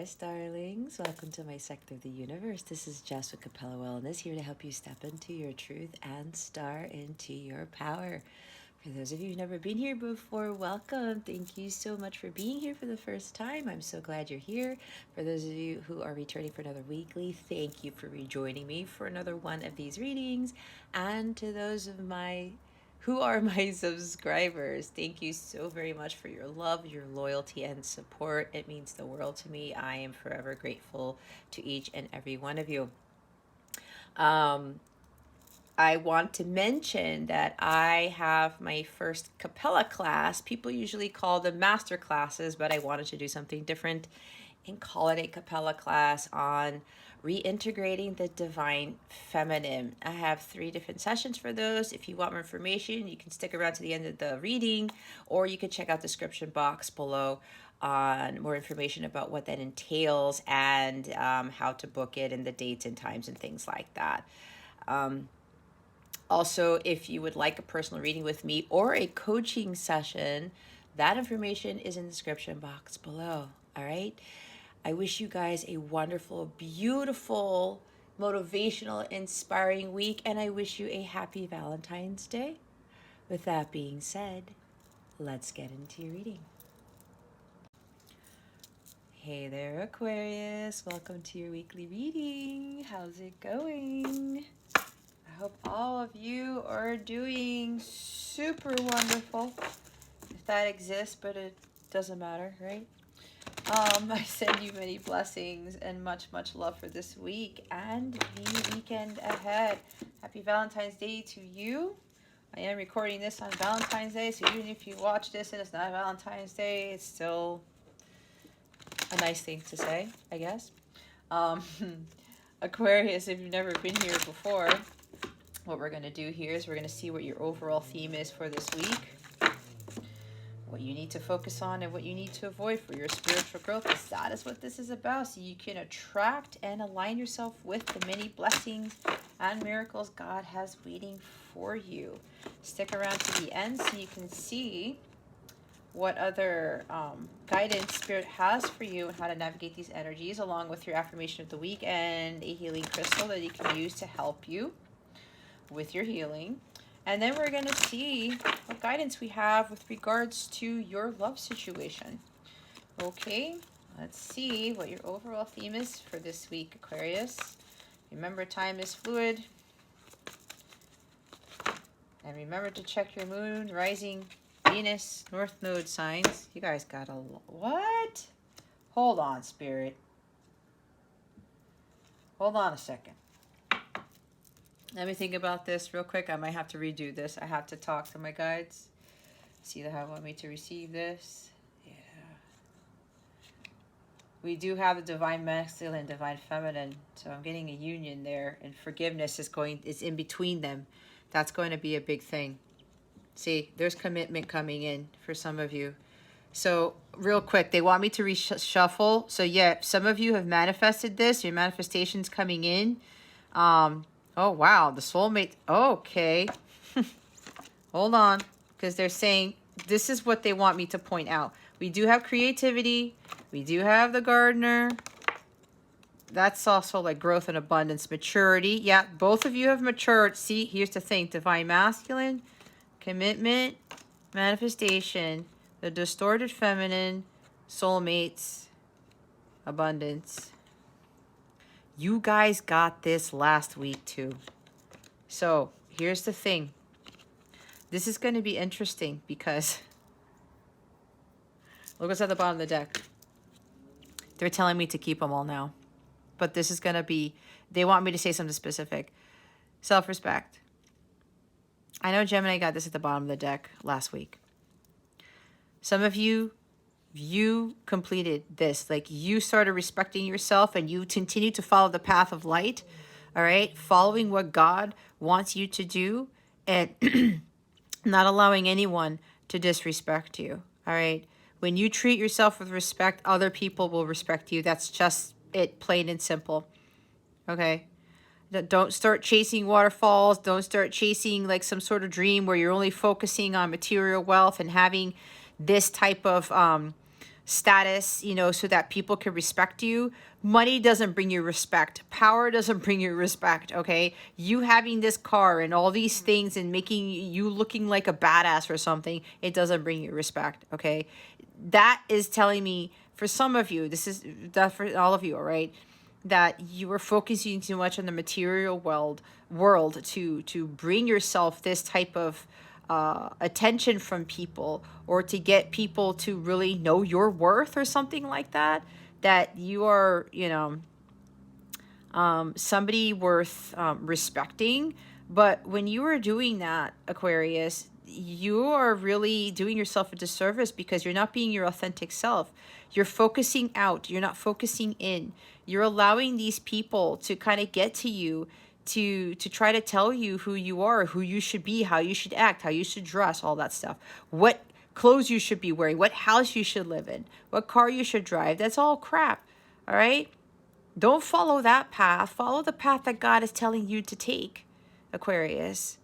guys, darlings. Welcome to my sector of the universe. This is Jess with Capella Wellness, here to help you step into your truth and star into your power. For those of you who've never been here before, welcome. Thank you so much for being here for the first time. I'm so glad you're here. For those of you who are returning for another weekly, thank you for rejoining me for another one of these readings. And to those of my who are my subscribers, thank you so very much for your love, your loyalty, and support. It means the world to me. I am forever grateful to each and every one of you. I want to mention that I have my first Capella class. People usually call them master classes, but I wanted to do something different and call it a Capella class on reintegrating the divine feminine. I have 3 different sessions for those. If you want more information, you can stick around to the end of the reading, or you can check out the description box below on more information about what that entails and how to book it and the dates and times and things like that. Also, if you would like a personal reading with me or a coaching session, that information is in the description box below. All right. I wish you guys a wonderful, beautiful, motivational, inspiring week, and I wish you a happy Valentine's Day. With that being said, let's get into your reading. Hey there, Aquarius. Welcome to your weekly reading. How's it going? I hope all of you are doing super wonderful. If that exists, but it doesn't matter, right? I send you many blessings and much, much love for this week and the weekend ahead. Happy Valentine's Day to you. I am recording this on Valentine's Day, so even if you watch this and it's not Valentine's Day, it's still a nice thing to say, I guess. Aquarius, if you've never been here before, what we're going to do here is we're going to see what your overall theme is for this week, what you need to focus on and what you need to avoid for your spiritual growth, because that is what this is about, so you can attract and align yourself with the many blessings and miracles God has waiting for you. Stick around to the end so you can see what other guidance Spirit has for you and how to navigate these energies, along with your affirmation of the week and a healing crystal that you can use to help you with your healing. And then we're going to see what guidance we have with regards to your love situation. Okay, let's see what your overall theme is for this week, Aquarius. Remember, time is fluid. And remember to check your moon, rising, Venus, North Node signs. You guys got a... What? Hold on, Spirit. Hold on a second. Let me think about this real quick. I might have to redo this. I have to talk to my guides. See how they want me to receive this. Yeah. We do have the divine masculine and divine feminine. So I'm getting a union there. And forgiveness is in between them. That's going to be a big thing. See, there's commitment coming in for some of you. So real quick, they want me to reshuffle. So yeah, some of you have manifested this. Your manifestation's coming in. Oh, wow. The soulmate. Okay. Hold on. Because they're saying this is what they want me to point out. We do have creativity. We do have the gardener. That's also like growth and abundance, maturity. Yeah, both of you have matured. See, here's the thing. Divine masculine, commitment, manifestation, the distorted feminine, soulmates, abundance. You guys got this last week too. So here's the thing. This is going to be interesting because look what's at the bottom of the deck. They're telling me to keep them all now. But this is going to be, they want me to say something specific. Self-respect. I know Gemini got this at the bottom of the deck last week. Some of you completed this. Like, you started respecting yourself and you continue to follow the path of light. All right? Following what God wants you to do and not allowing anyone to disrespect you. All right? When you treat yourself with respect, other people will respect you. That's just it, plain and simple. Okay? Don't start chasing waterfalls. Don't start chasing like some sort of dream where you're only focusing on material wealth and having this type of status, you know, so that people can respect you. Money doesn't bring you respect. Power doesn't bring you respect, okay? You having this car and all these things and making you looking like a badass or something, it doesn't bring you respect, okay? That is telling me, for some of you, this is that for all of you, all right, that you are focusing too much on the material world to bring yourself this type of attention from people, or to get people to really know your worth or something like that, that you are, you know, somebody worth respecting. But when you are doing that, Aquarius, you are really doing yourself a disservice, because you're not being your authentic self. You're focusing out. You're not focusing in. You're allowing these people to kind of get to you, to try to tell you who you are, who you should be, how you should act, how you should dress, all that stuff. What clothes you should be wearing, what house you should live in, what car you should drive. That's all crap. All right? Don't follow that path. Follow the path that God is telling you to take, Aquarius.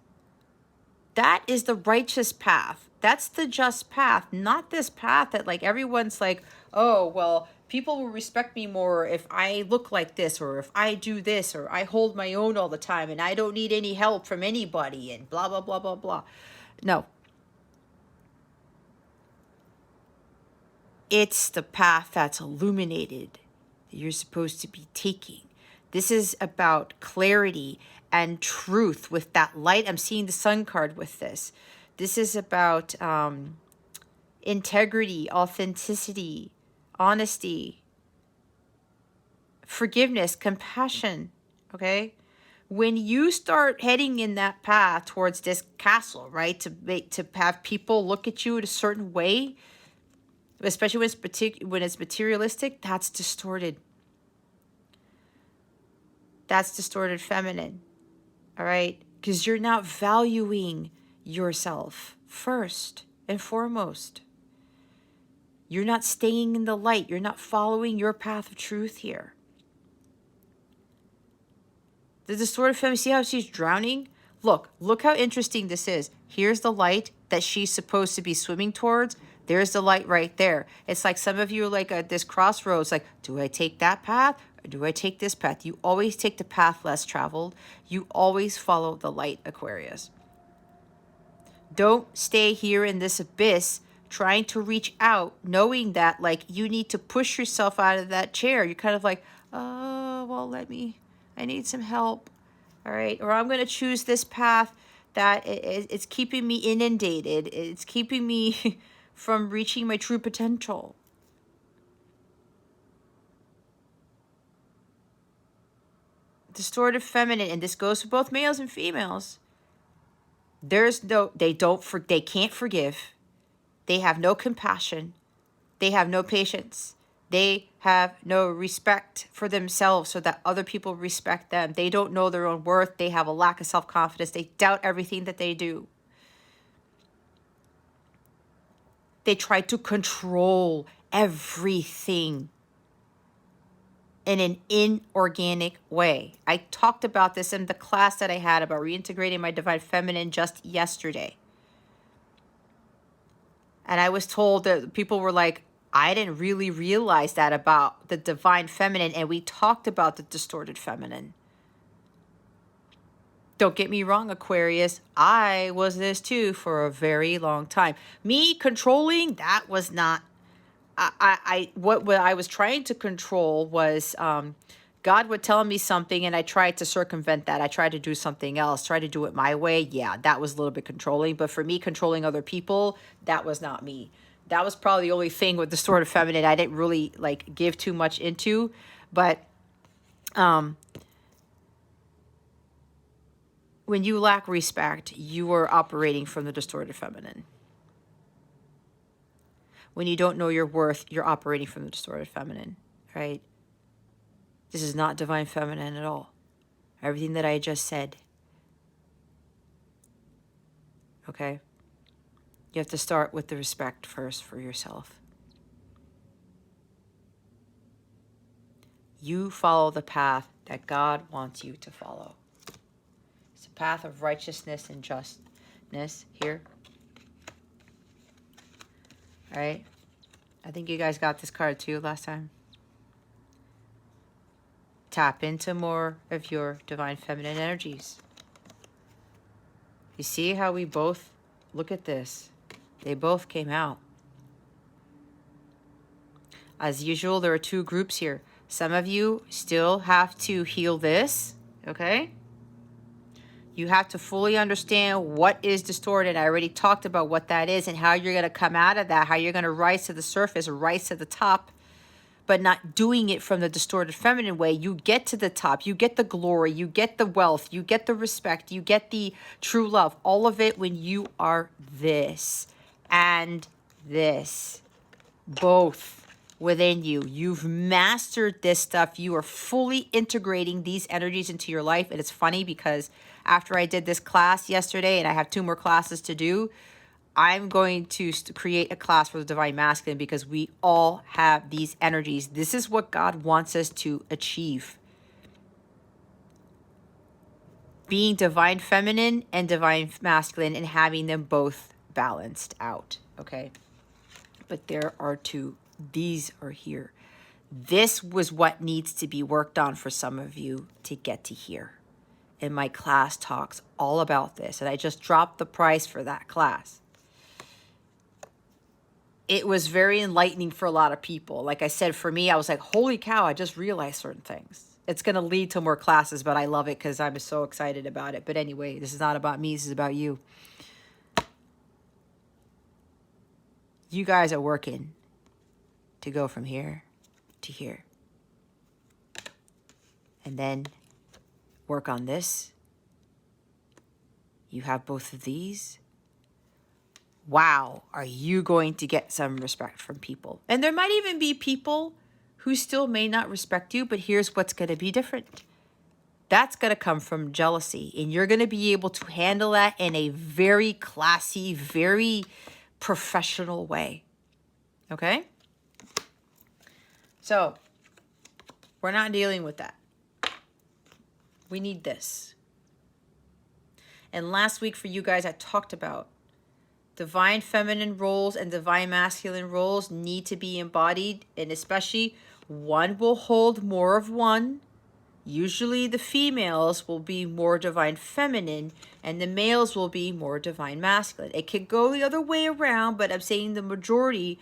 That is the righteous path. That's the just path, not this path that like everyone's like, oh, well, people will respect me more if I look like this, or if I do this, or I hold my own all the time and I don't need any help from anybody, and blah, blah, blah, blah, blah. No. It's the path that's illuminated that you're supposed to be taking. This is about clarity and truth with that light. I'm seeing the Sun card with this. This is about integrity, authenticity, honesty, forgiveness, compassion, okay? When you start heading in that path towards this castle, right, to have people look at you in a certain way, especially when it's materialistic, that's distorted. That's distorted feminine, all right? Because you're not valuing yourself first and foremost. You're not staying in the light. You're not following your path of truth here. The distorted feminine, see how she's drowning? Look how interesting this is. Here's the light that she's supposed to be swimming towards. There's the light right there. It's like some of you are like at this crossroads, like, do I take that path or do I take this path? You always take the path less traveled. You always follow the light, Aquarius. Don't stay here in this abyss trying to reach out, knowing that like you need to push yourself out of that chair. You're kind of like, oh, well, I need some help. All right. Or I'm going to choose this path that it's keeping me inundated. It's keeping me from reaching my true potential. Distorted feminine, and this goes for both males and females. They can't forgive. They have no compassion. They have no patience. They have no respect for themselves so that other people respect them. They don't know their own worth. They have a lack of self-confidence. They doubt everything that they do. They try to control everything in an inorganic way. I talked about this in the class that I had about reintegrating my divine feminine just yesterday. And I was told that people were like, I didn't really realize that about the divine feminine. And we talked about the distorted feminine. Don't get me wrong, Aquarius. I was this too for a very long time. Me controlling, that was not, what I was trying to control was, God would tell me something and I tried to circumvent that. I tried to do something else, try to do it my way. Yeah, that was a little bit controlling. But for me, controlling other people, that was not me. That was probably the only thing with distorted feminine I didn't really like give too much into. But when you lack respect, you are operating from the distorted feminine. When you don't know your worth, you're operating from the distorted feminine, right? This is not divine feminine at all. Everything that I just said. Okay? You have to start with the respect first for yourself. You follow the path that God wants you to follow. It's a path of righteousness and justness here. All right? I think you guys got this card too last time. Tap into more of your divine feminine energies. You see how we both, look at this. They both came out. As usual, there are two groups here. Some of you still have to heal this, okay? You have to fully understand what is distorted. I already talked about what that is and how you're going to come out of that, how you're going to rise to the surface, rise to the top, but not doing it from the distorted feminine way. You get to the top, you get the glory, you get the wealth, you get the respect, you get the true love, all of it when you are this and this, both within you. You've mastered this stuff. You are fully integrating these energies into your life. And it's funny because after I did this class yesterday, and I have 2 more classes to do, I'm going to create a class for the Divine Masculine because we all have these energies. This is what God wants us to achieve. Being Divine Feminine and Divine Masculine and having them both balanced out, okay? But there are 2. These are here. This was what needs to be worked on for some of you to get to here. And my class talks all about this. And I just dropped the price for that class. It was very enlightening for a lot of people. Like I said, for me, I was like, holy cow, I just realized certain things. It's going to lead to more classes, but I love it because I'm so excited about it. But anyway, this is not about me. This is about you. You guys are working to go from here to here. And then work on this. You have both of these. Wow, are you going to get some respect from people? And there might even be people who still may not respect you, but here's what's going to be different. That's going to come from jealousy, and you're going to be able to handle that in a very classy, very professional way. Okay? So, we're not dealing with that. We need this. And last week for you guys, I talked about divine feminine roles and divine masculine roles need to be embodied, and especially one will hold more of one. Usually the females will be more divine feminine and the males will be more divine masculine. It could go the other way around, but I'm saying the majority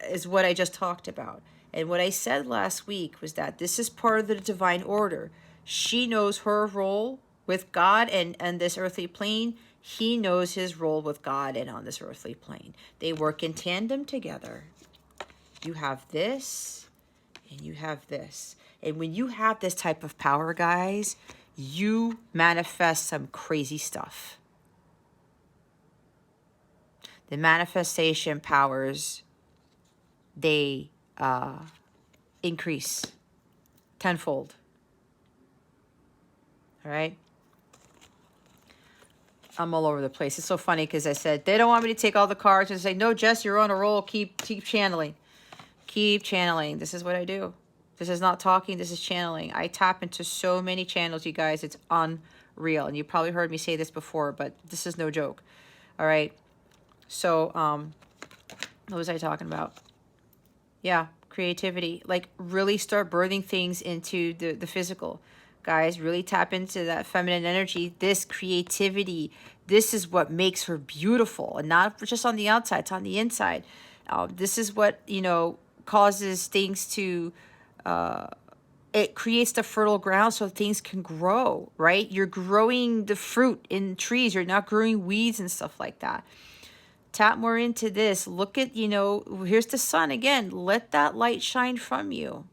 is what I just talked about. And what I said last week was that this is part of the divine order. She knows her role with God and this earthly plane. He knows his role with God and on this earthly plane. They work in tandem together. You have this and you have this. And when you have this type of power, guys, you manifest some crazy stuff. The manifestation powers, they increase tenfold. All right? I'm all over the place. It's so funny because I said, they don't want me to take all the cards and say, no, Jess, you're on a roll. Keep channeling. Keep channeling. This is what I do. This is not talking. This is channeling. I tap into so many channels, you guys. It's unreal. And you probably heard me say this before, but this is no joke. All right. So, what was I talking about? Yeah, creativity. Like, really start birthing things into the physical. Guys, really tap into that feminine energy. This creativity, this is what makes her beautiful. And not just on the outside, it's on the inside. This is what, causes things to... it creates the fertile ground so things can grow, right? You're growing the fruit in trees. You're not growing weeds and stuff like that. Tap more into this. Look at, here's the sun again. Let that light shine from you.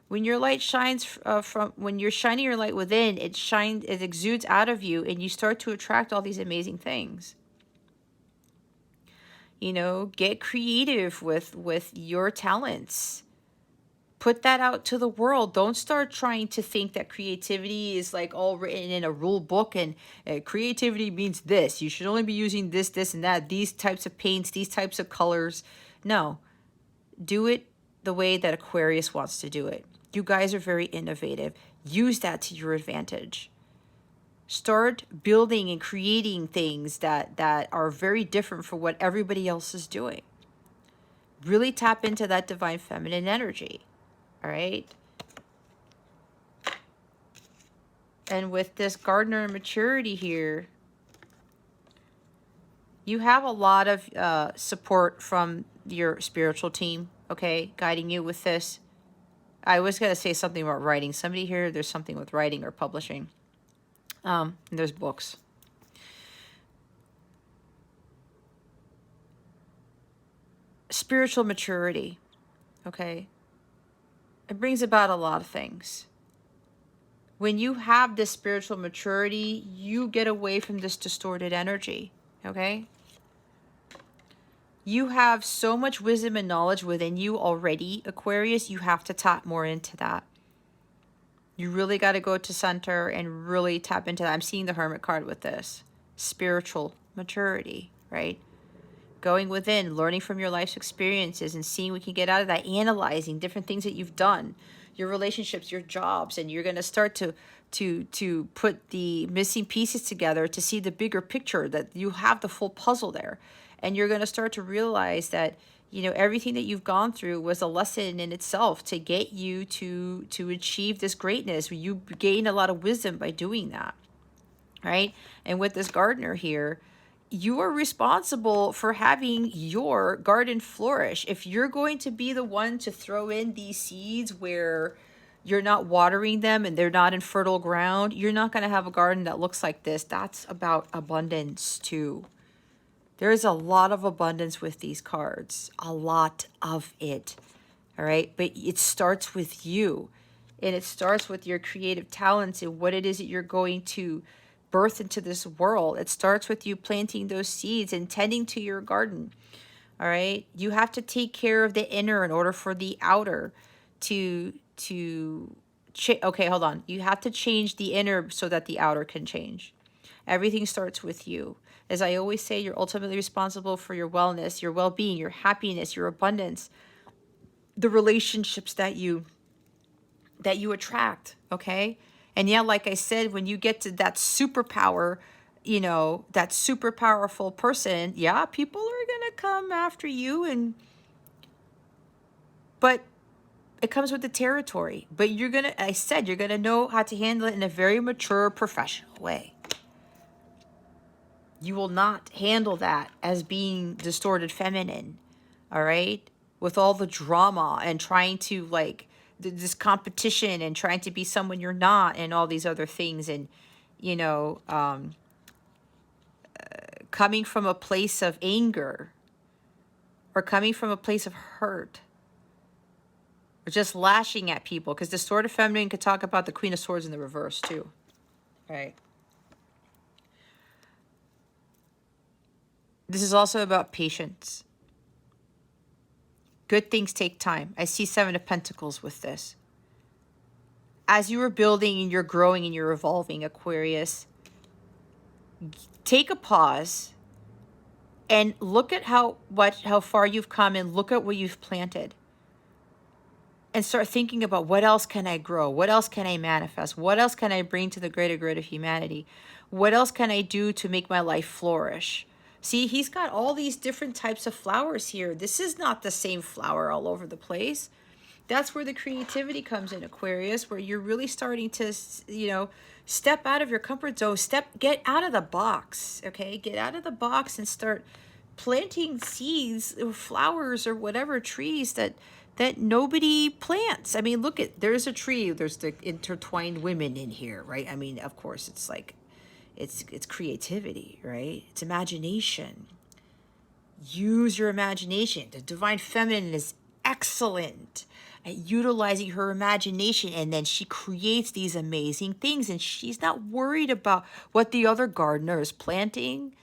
When your light shines when you're shining your light within, it exudes out of you, and you start to attract all these amazing things. Get creative with your talents. Put that out to the world. Don't start trying to think that creativity is like all written in a rule book and creativity means this. You should only be using this, this, and that. These types of paints, these types of colors. No. Do it the way that Aquarius wants to do it. You guys are very innovative. Use that to your advantage. Start building and creating things that are very different from what everybody else is doing. Really tap into that divine feminine energy. All right. And with this gardener maturity here, you have a lot of support from your spiritual team, okay, guiding you with this. I was going to say something about writing. Somebody here, there's something with writing or publishing. There's books. Spiritual maturity, okay? It brings about a lot of things. When you have this spiritual maturity, you get away from this distorted energy, okay? You have so much wisdom and knowledge within you already, Aquarius. You have to tap more into that. You really got to go to center and really tap into that. I'm seeing the Hermit card with this. Spiritual maturity, right? Going within, learning from your life's experiences and seeing what you can get out of that, analyzing different things that you've done, your relationships, your jobs, and you're going to start to put the missing pieces together to see the bigger picture, that you have the full puzzle there. And you're going to start to realize that, you know, everything that you've gone through was a lesson in itself to get you to achieve this greatness. You gain a lot of wisdom by doing that, right? And with this gardener here, you are responsible for having your garden flourish. If you're going to be the one to throw in these seeds where you're not watering them and they're not in fertile ground, you're not going to have a garden that looks like this. That's about abundance too. There's a lot of abundance with these cards, a lot of it. All right. But it starts with you, and it starts with your creative talents and what it is that you're going to birth into this world. It starts with you planting those seeds and tending to your garden. All right. You have to take care of the inner in order for the outer okay, hold on. You have to change the inner so that the outer can change. Everything starts with you. As I always say, you're ultimately responsible for your wellness, your well-being, your happiness, your abundance, the relationships that you attract, okay? And yeah, like I said, when you get to that superpower, you know, that super powerful person, yeah, people are going to come after you, but it comes with the territory. But you're going to, I said, you're going to know how to handle it in a very mature, professional way. You will not handle that as being distorted feminine, all right? With all the drama and trying to, like, this competition and trying to be someone you're not and all these other things. And, you know, coming from a place of anger or coming from a place of hurt or just lashing at people. Because distorted feminine could talk about the Queen of Swords in the reverse too, right? This is also about patience. Good things take time. I see Seven of Pentacles with this. As you are building and you're growing and you're evolving, Aquarius, take a pause and look at how far you've come and look at what you've planted. And start thinking about, what else can I grow? What else can I manifest? What else can I bring to the greater good of humanity? What else can I do to make my life flourish? See, he's got all these different types of flowers here. This is not the same flower all over the place. That's where the creativity comes in, Aquarius, where you're really starting to, you know, step out of your comfort zone. Get out of the box, okay? Get out of the box and start planting seeds or flowers or whatever, trees that nobody plants. I mean, look at, there's a tree, there's the intertwined women in here, right? I mean, of course, it's like, it's creativity, right? It's imagination. Use your imagination. The divine feminine is excellent at utilizing her imagination, and then she creates these amazing things, and she's not worried about what the other gardener is planting.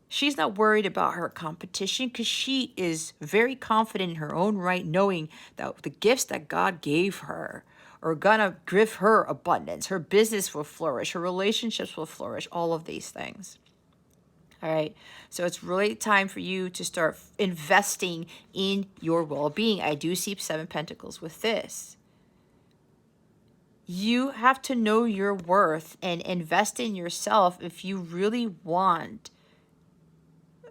She's not worried about her competition because she is very confident in her own right, knowing that the gifts that God gave her are gonna give her abundance. Her business will flourish, her relationships will flourish, all of these things. All right, so it's really time for you to start investing in your well-being. I do see Seven Pentacles with this. You have to know your worth and invest in yourself if you really want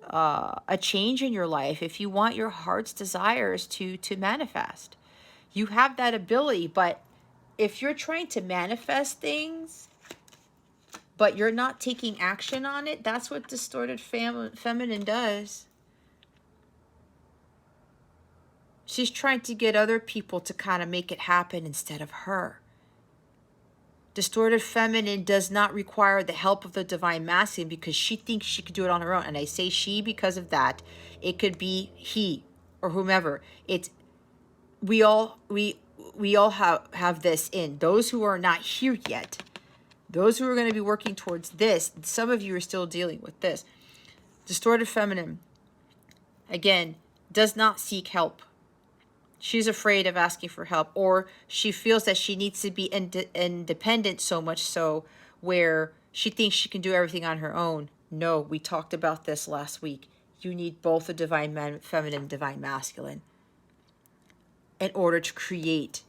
a change in your life, if you want your heart's desires to manifest. You have that ability, but if you're trying to manifest things, but you're not taking action on it, that's what distorted feminine does. She's trying to get other people to kind of make it happen instead of her. Distorted feminine does not require the help of the divine masculine because she thinks she could do it on her own. And I say she because of that. It could be he or whomever. It's we all have this in. Those who are not here yet, those who are going to be working towards this, some of you are still dealing with this. Distorted feminine, again, does not seek help. She's afraid of asking for help, or she feels that she needs to be independent so much so where she thinks she can do everything on her own. No, we talked about this last week. You need both a divine feminine and divine masculine in order to create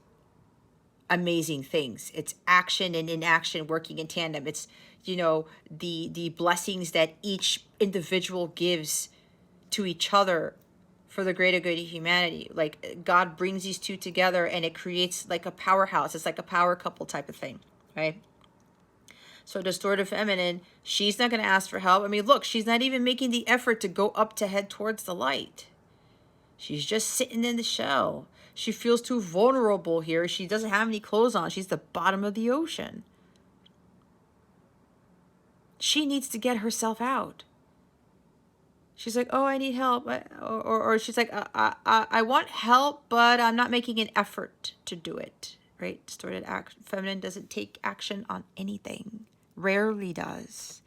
amazing things. It's action and inaction working in tandem. It's, you know, the blessings that each individual gives to each other for the greater good of humanity. Like, God brings these two together and it creates like a powerhouse. It's like a power couple type of thing, right? So distorted feminine, she's not going to ask for help. I mean, look, she's not even making the effort to go up to head towards the light. She's just sitting in the shell. She feels too vulnerable here. She doesn't have any clothes on. She's the bottom of the ocean. She needs to get herself out. She's like, oh, I need help. Or she's like, I want help, but I'm not making an effort to do it. Right? Distorted feminine doesn't take action on anything. Rarely does.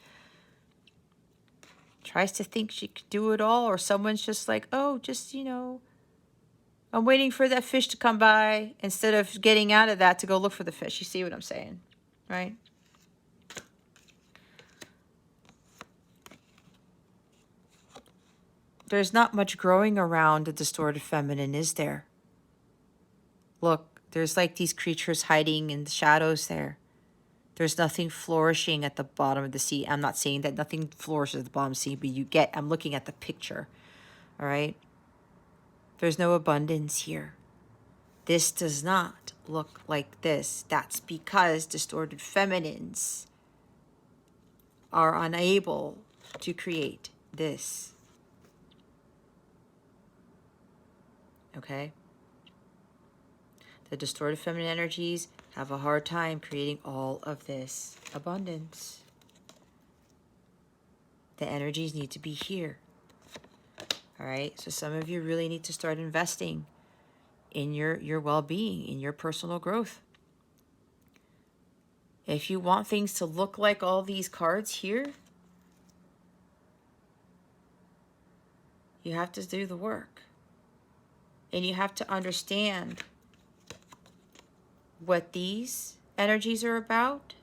Tries to think she could do it all. Or someone's just like, oh, just, you know, I'm waiting for that fish to come by instead of getting out of that to go look for the fish. You see what I'm saying? Right? There's not much growing around the distorted feminine, is there? Look, there's like these creatures hiding in the shadows there. There's nothing flourishing at the bottom of the sea. I'm not saying that nothing flourishes at the bottom of the sea, but you get, I'm looking at the picture. All right? There's no abundance here. This does not look like this. That's because distorted feminines are unable to create this. Okay? The distorted feminine energies have a hard time creating all of this abundance. The energies need to be here. All right? So some of you really need to start investing in your well-being, in your personal growth. If you want things to look like all these cards here, you have to do the work. And you have to understand what these energies are about,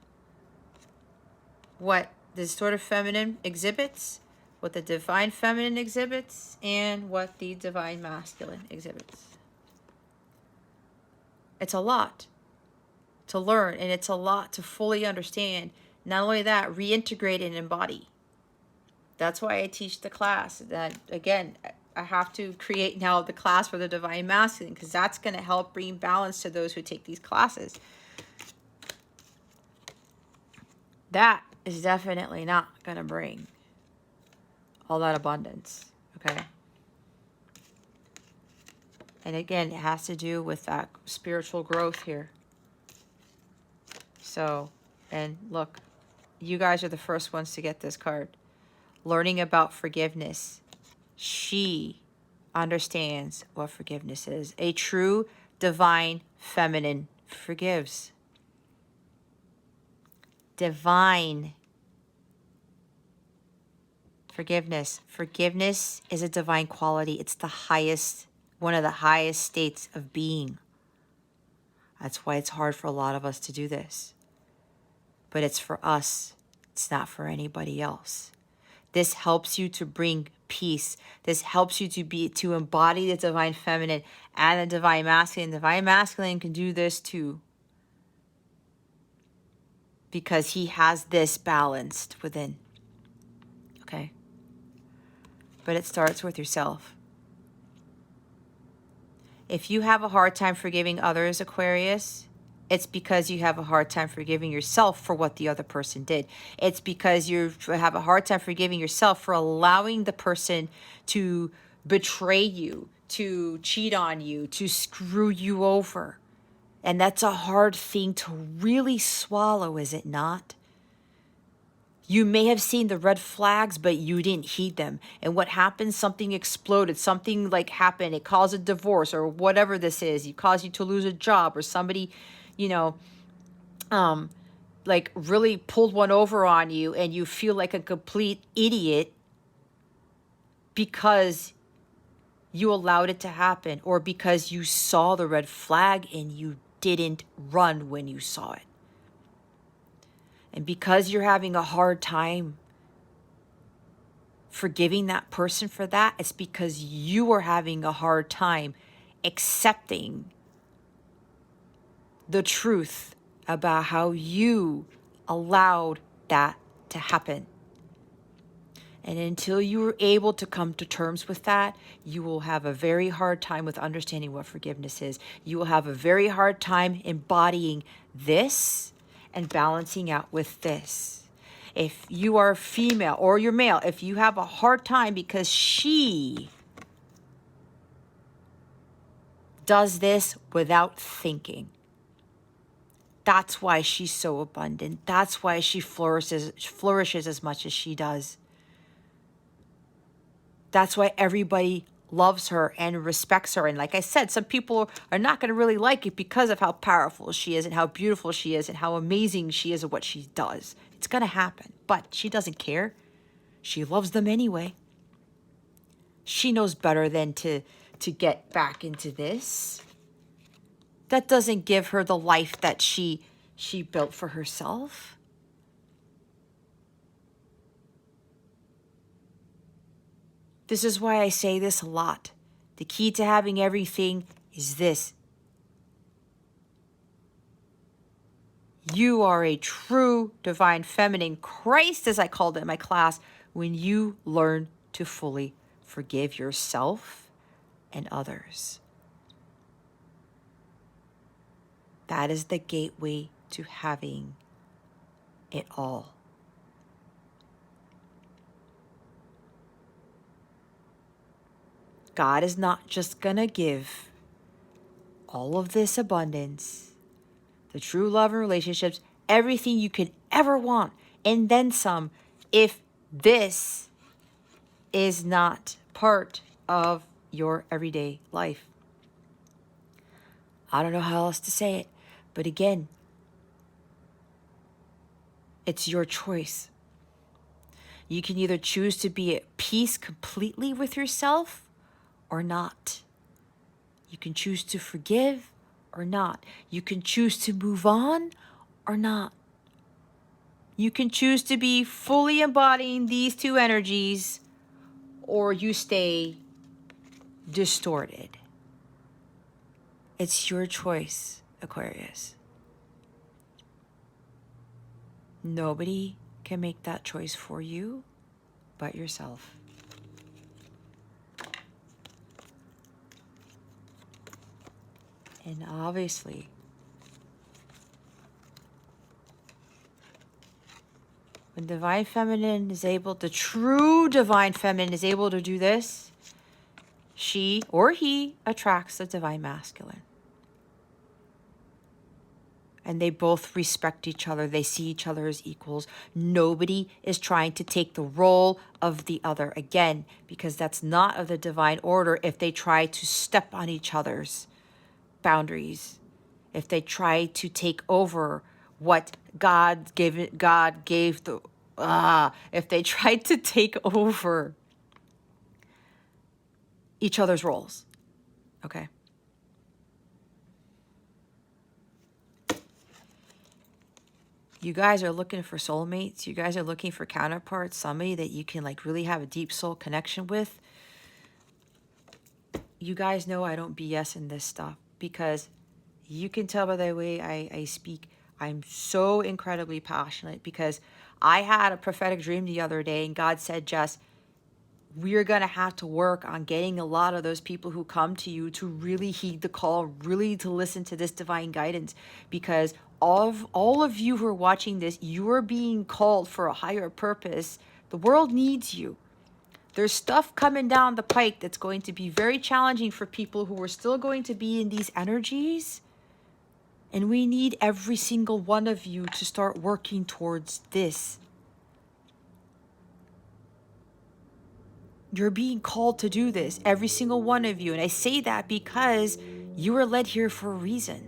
what the distorted feminine exhibits, what the divine feminine exhibits, and what the divine masculine exhibits. It's a lot to learn, and it's a lot to fully understand. Not only that, reintegrate and embody. That's why I teach the class. That, again, I have to create now the class for the divine masculine, because that's going to help bring balance to those who take these classes. That is definitely not going to bring all that abundance, okay? And again, it has to do with that spiritual growth here. So, and look, you guys are the first ones to get this card. Learning about forgiveness. She understands what forgiveness is. A true divine feminine forgives. Divine forgiveness. Forgiveness is a divine quality. It's the highest, one of the highest states of being. That's why it's hard for a lot of us to do this. But it's for us. It's not for anybody else. This helps you to bring peace. This helps you to embody the divine feminine and the divine masculine. The divine masculine can do this too, because he has this balanced within. Okay? but it starts with yourself. If you have a hard time forgiving others, Aquarius, it's because you have a hard time forgiving yourself for what the other person did. It's because you have a hard time forgiving yourself for allowing the person to betray you, to cheat on you, to screw you over. And that's a hard thing to really swallow, is it not? You may have seen the red flags, but you didn't heed them. And what happened? Something exploded. Something like happened. It caused a divorce or whatever this is. It caused you to lose a job, or somebody, you know, like really pulled one over on you, and you feel like a complete idiot because you allowed it to happen, or because you saw the red flag and you didn't run when you saw it. And because you're having a hard time forgiving that person for that, it's because you are having a hard time accepting the truth about how you allowed that to happen. And until you are able to come to terms with that, you will have a very hard time with understanding what forgiveness is. You will have a very hard time embodying this and balancing out with this. If you are female or you're male, if you have a hard time because she does this without thinking, that's why she's so abundant. That's why she flourishes as much as she does. That's why everybody loves her and respects her. And like I said, some people are not going to really like it because of how powerful she is and how beautiful she is and how amazing she is at what she does. It's going to happen, but she doesn't care. She loves them anyway. She knows better than to get back into this. That doesn't give her the life that she built for herself. This is why I say this a lot. The key to having everything is this. You are a true divine feminine, Christ, as I called it in my class, when you learn to fully forgive yourself and others. That is the gateway to having it all. God is not just going to give all of this abundance, the true love and relationships, everything you could ever want, and then some, if this is not part of your everyday life. I don't know how else to say it, but again, it's your choice. You can either choose to be at peace completely with yourself or not. You can choose to forgive or not. You can choose to move on or not. You can choose to be fully embodying these two energies, or you stay distorted. It's your choice, Aquarius. Nobody can make that choice for you but yourself. And obviously, when Divine Feminine is able, the true Divine Feminine is able to do this, she or he attracts the Divine Masculine. And they both respect each other. They see each other as equals. Nobody is trying to take the role of the other. Again, because that's not of the divine order if they try to step on each other's boundaries. If they try to take over what God gave if they try to take over each other's roles. Okay? You guys are looking for soulmates. You guys are looking for counterparts, somebody that you can like really have a deep soul connection with. You guys know I don't BS in this stuff because you can tell by the way I speak. I'm so incredibly passionate because I had a prophetic dream the other day and God said, Jess, we're going to have to work on getting a lot of those people who come to you to really heed the call, really to listen to this divine guidance, because all of you who are watching this, you are being called for a higher purpose. The world needs you. There's stuff coming down the pike that's going to be very challenging for people who are still going to be in these energies. And we need every single one of you to start working towards this. You're being called to do this, every single one of you. And I say that because you were led here for a reason.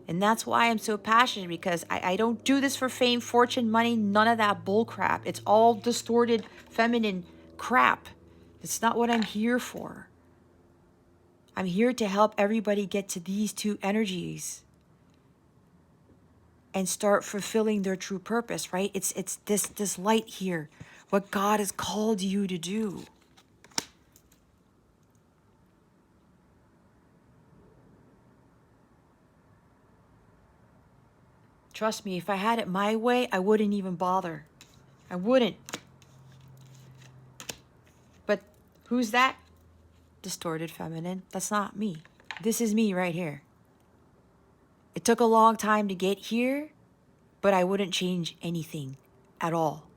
And that's why I'm so passionate, because I don't do this for fame, fortune, money, none of that bull crap. It's all distorted feminine crap. It's not what I'm here for. I'm here to help everybody get to these two energies and start fulfilling their true purpose, right? It's this light here, what God has called you to do. Trust me, if I had it my way, I wouldn't even bother. I wouldn't. But who's that? Distorted feminine. That's not me. This is me right here. It took a long time to get here, but I wouldn't change anything at all.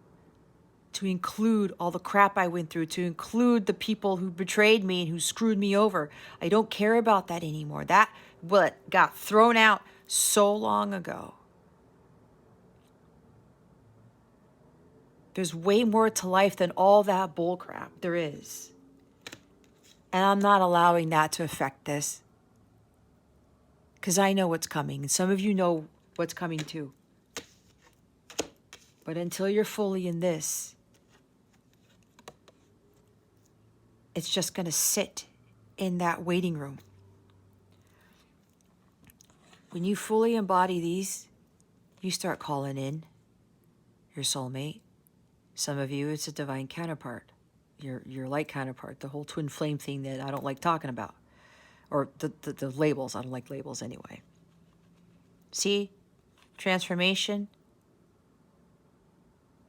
To include all the crap I went through, to include the people who betrayed me and who screwed me over. I don't care about that anymore. That got thrown out so long ago. There's way more to life than all that bull crap. There is. And I'm not allowing that to affect this. Because I know what's coming. And some of you know what's coming too. But until you're fully in this, it's just going to sit in that waiting room. When you fully embody these, you start calling in your soulmate. Some of you, it's a divine counterpart, your light counterpart, the whole twin flame thing that I don't like talking about. Or the labels, I don't like labels anyway. See? Transformation.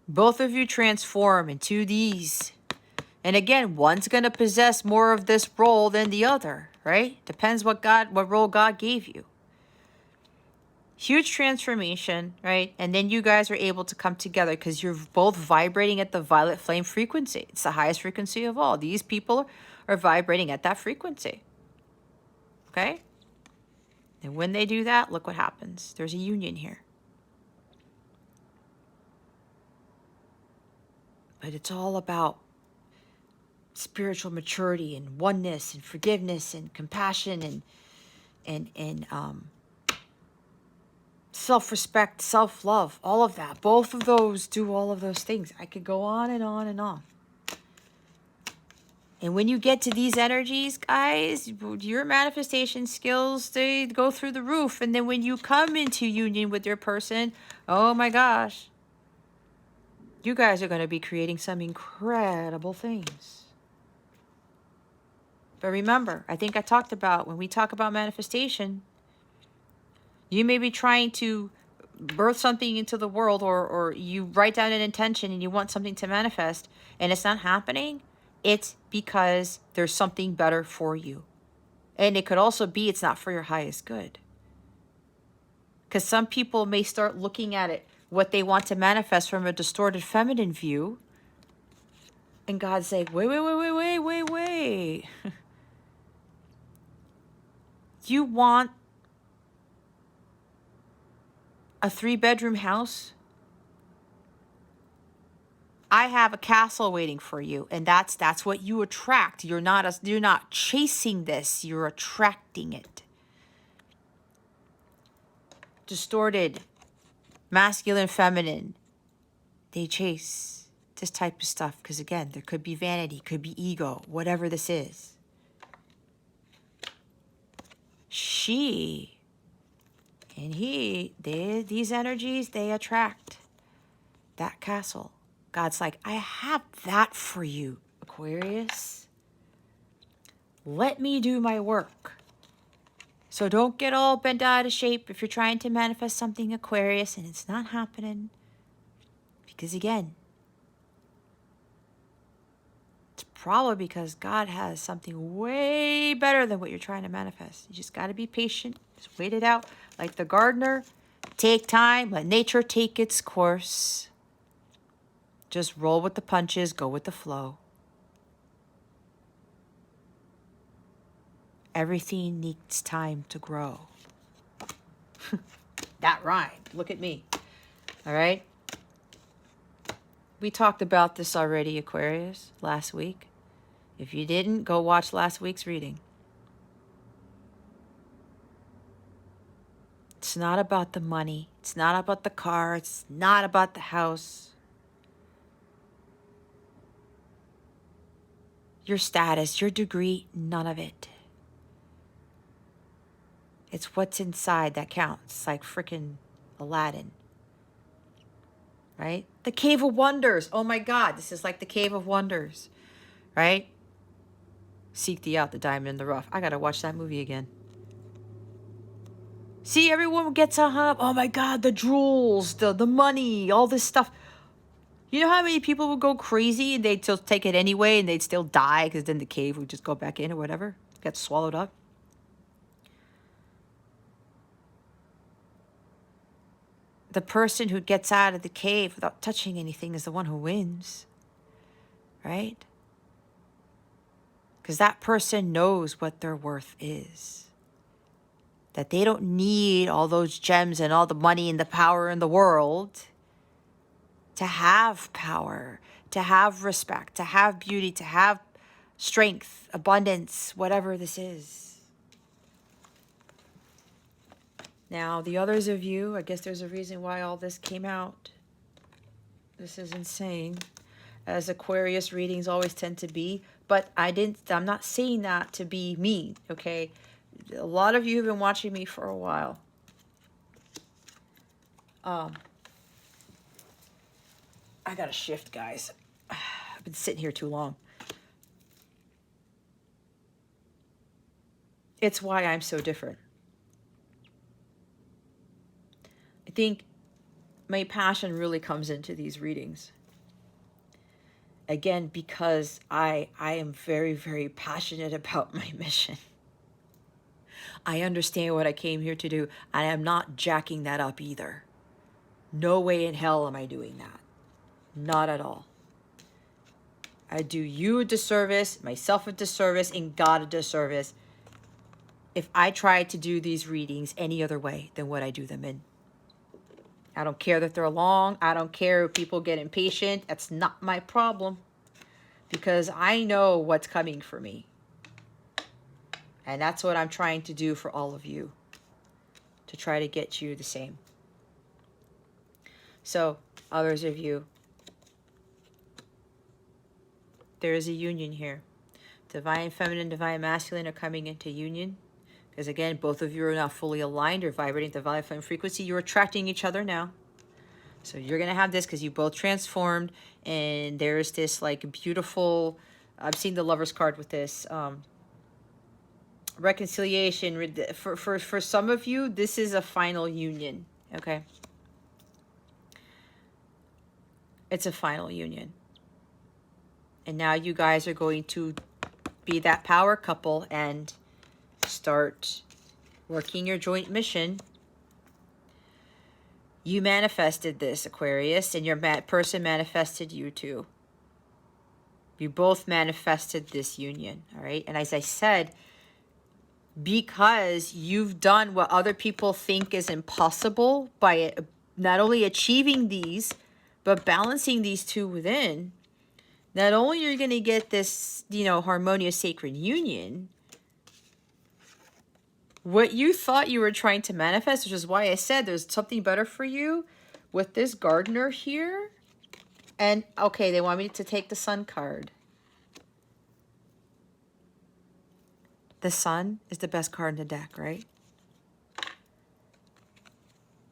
Both of you transform into these. And again, one's going to possess more of this role than the other, right? Depends what role God gave you. Huge transformation, right? And then you guys are able to come together because you're both vibrating at the violet flame frequency. It's the highest frequency of all. These people are vibrating at that frequency. Okay? And when they do that, look what happens. There's a union here. But it's all about spiritual maturity and oneness and forgiveness and compassion and self-respect, self-love, all of that. Both of those do all of those things. I could go on and on and on. And when you get to these energies, guys, your manifestation skills, they go through the roof. And then when you come into union with your person, oh my gosh, you guys are going to be creating some incredible things. But remember, I think I talked about, when we talk about manifestation, you may be trying to birth something into the world, or you write down an intention and you want something to manifest and it's not happening. It's because there's something better for you. And it could also be it's not for your highest good. Because some people may start looking at it, what they want to manifest, from a distorted feminine view. And God's saying, wait. You want a 3-bedroom house? I have a castle waiting for you, and that's what you attract. You're not chasing this, you're attracting it. Distorted, masculine, feminine, they chase this type of stuff because, again, there could be vanity, could be ego, whatever this is. She and he, these energies, they attract that castle. God's like, I have that for you, Aquarius. Let me do my work. So don't get all bent out of shape if you're trying to manifest something, Aquarius, and it's not happening. Because again, probably because God has something way better than what you're trying to manifest. You just got to be patient. Just wait it out. Like the gardener, take time, let nature take its course. Just roll with the punches, go with the flow. Everything needs time to grow. That rhymed. Look at me. All right? We talked about this already, Aquarius, last week. If you didn't, go watch last week's reading. It's not about the money. It's not about the car. It's not about the house. Your status, your degree, none of it. It's what's inside that counts, like freaking Aladdin. Right? The Cave of Wonders. Oh my God, this is like the Cave of Wonders. Right? Seek thee out, the diamond in the rough. I gotta watch that movie again. See, everyone gets hung up. Oh my God, the jewels, the money, all this stuff. You know how many people would go crazy and they'd still take it anyway and they'd still die because then the cave would just go back in or whatever? Get swallowed up. The person who gets out of the cave without touching anything is the one who wins. Right? Because that person knows what their worth is. That they don't need all those gems and all the money and the power in the world to have power, to have respect, to have beauty, to have strength, abundance, whatever this is. Now, the others of you, I guess there's a reason why all this came out. This is insane, as Aquarius readings always tend to be. But I'm not saying that to be mean, okay? A lot of you have been watching me for a while. I gotta shift, guys. I've been sitting here too long. It's why I'm so different. I think my passion really comes into these readings. Again, because I am very, very passionate about my mission. I understand what I came here to do. I am not jacking that up either. No way in hell am I doing that. Not at all. I do you a disservice, myself a disservice, and God a disservice if I try to do these readings any other way than what I do them in. I don't care that they're long. I don't care if people get impatient. That's not my problem. Because I know what's coming for me. And that's what I'm trying to do for all of you. To try to get you the same. So, others of you, there is a union here. Divine feminine, divine masculine are coming into union. Because again, both of you are now fully aligned. You're vibrating the divine feminine frequency. You're attracting each other now. So you're going to have this because you both transformed. And there's this like beautiful, I've seen the Lover's card with this. Reconciliation. For some of you, this is a final union. Okay. It's a final union. And now you guys are going to be that power couple and start working your joint mission. You manifested this, Aquarius, and your person manifested you too. You both manifested this union, all right? And as I said, because you've done what other people think is impossible by not only achieving these, but balancing these two within, not only are you going to get this, harmonious sacred union, what you thought you were trying to manifest, which is why I said there's something better for you with this gardener here. And, okay, they want me to take the Sun card. The Sun is the best card in the deck, right?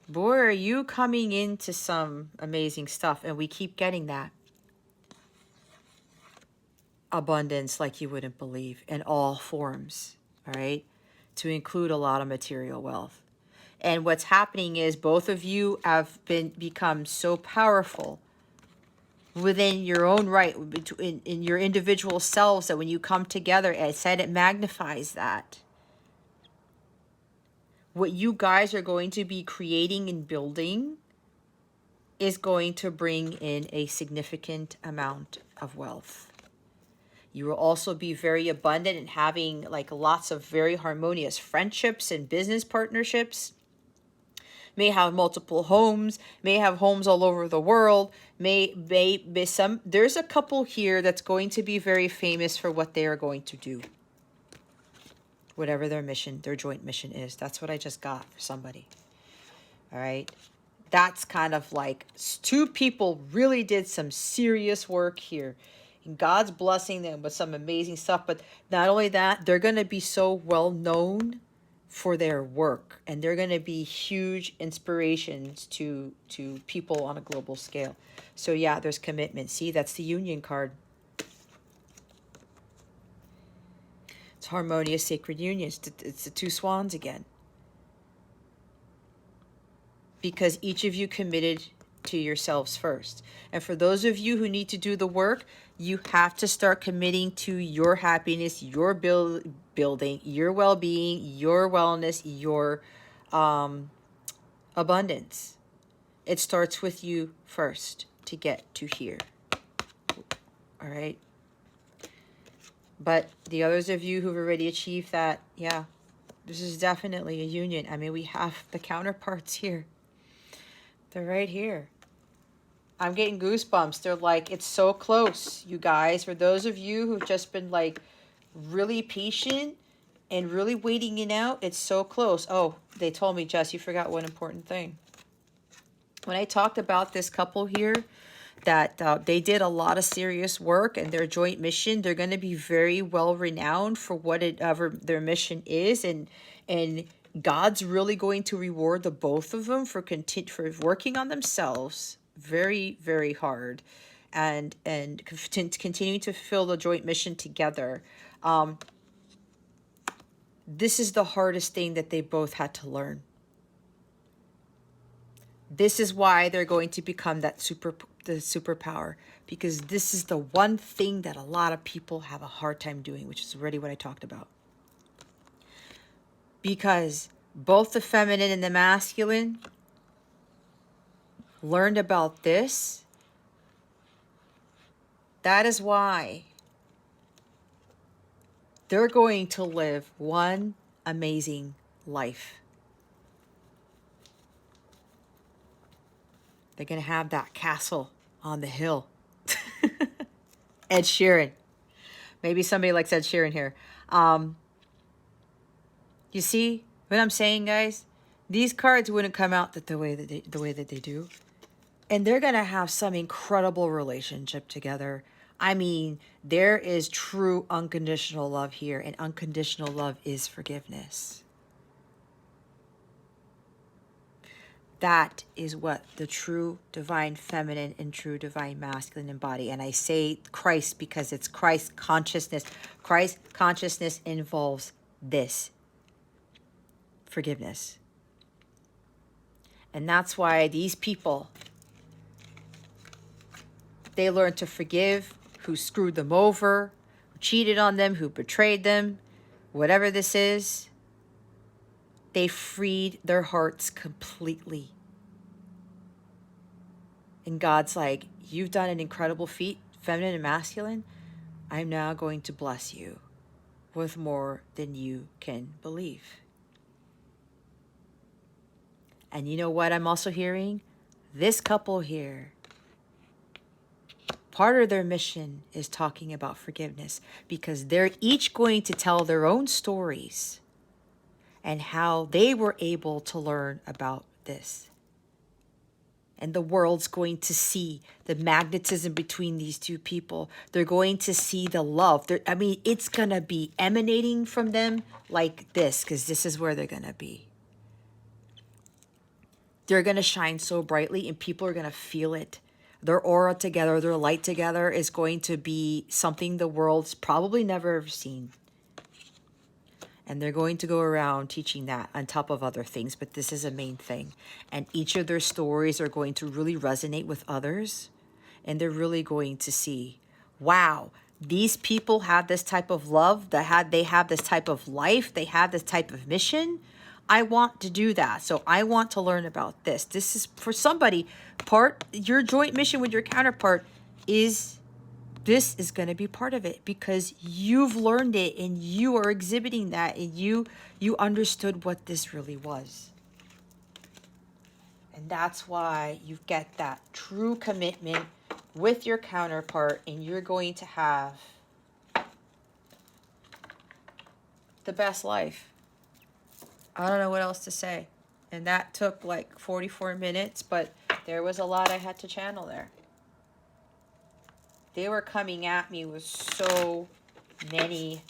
Boy, are you coming into some amazing stuff, and we keep getting that. Abundance like you wouldn't believe in all forms, all right? To include a lot of material wealth. And what's happening is both of you have become so powerful within your own right, in your individual selves, that when you come together, I said it magnifies that. What you guys are going to be creating and building is going to bring in a significant amount of wealth. You will also be very abundant in having like lots of very harmonious friendships and business partnerships. May have multiple homes, may have homes all over the world, may be some, there's a couple here that's going to be very famous for what they are going to do. Whatever their mission, their joint mission is. That's what I just got for somebody. All right. That's kind of like two people really did some serious work here. And God's blessing them with some amazing stuff. But not only that, they're going to be so well known for their work. And they're going to be huge inspirations to people on a global scale. So yeah, there's commitment. See, that's the union card. It's harmonious sacred union. It's the two swans again. Because each of you committed to yourselves first. And for those of you who need to do the work, you have to start committing to your happiness, your building, your well-being, your wellness, your abundance. It starts with you first to get to here. All right? But the others of you who've already achieved that, yeah, this is definitely a union. I mean, we have the counterparts here. They're right here. I'm getting goosebumps. They're like, it's so close, you guys. For those of you who've just been like really patient and really waiting it out, it's so close. Oh, they told me, Jess, you forgot one important thing. When I talked about this couple here, that they did a lot of serious work and their joint mission, they're going to be very well renowned for whatever their mission is. And God's really going to reward the both of them for working on themselves very, very hard and continuing to fulfill the joint mission together. This is the hardest thing that they both had to learn. This is why they're going to become the superpower, because this is the one thing that a lot of people have a hard time doing, which is already what I talked about. Because both the feminine and the masculine learned about this. That is why they're going to live one amazing life. They're going to have that castle on the hill. Ed Sheeran. Maybe somebody likes Ed Sheeran here. You see what I'm saying, guys? These cards wouldn't come out the way that they do. And they're going to have some incredible relationship together. I mean, there is true unconditional love here. And unconditional love is forgiveness. That is what the true divine feminine and true divine masculine embody. And I say Christ because it's Christ consciousness. Christ consciousness involves this. Forgiveness. And that's why these people, they learn to forgive who screwed them over, who cheated on them, who betrayed them, whatever this is. They freed their hearts completely. And God's like, you've done an incredible feat, feminine and masculine. I'm now going to bless you with more than you can believe. And you know what I'm also hearing? This couple here, part of their mission is talking about forgiveness, because they're each going to tell their own stories and how they were able to learn about this. And the world's going to see the magnetism between these two people. They're going to see the love. I mean, it's going to be emanating from them like this, because this is where they're going to be. They're going to shine so brightly and people are going to feel it. Their aura together, their light together is going to be something the world's probably never seen. And they're going to go around teaching that on top of other things. But this is a main thing. And each of their stories are going to really resonate with others. and they're really going to see, wow, these people had this type of love, they have this type of life, they have this type of mission. I want to do that. So I want to learn about this. This is for somebody, your joint mission with your counterpart is, this is going to be part of it because you've learned it and you are exhibiting that, and you understood what this really was. And that's why you get that true commitment with your counterpart, and you're going to have the best life. I don't know what else to say. And that took like 44 minutes, but there was a lot I had to channel there. They were coming at me with so many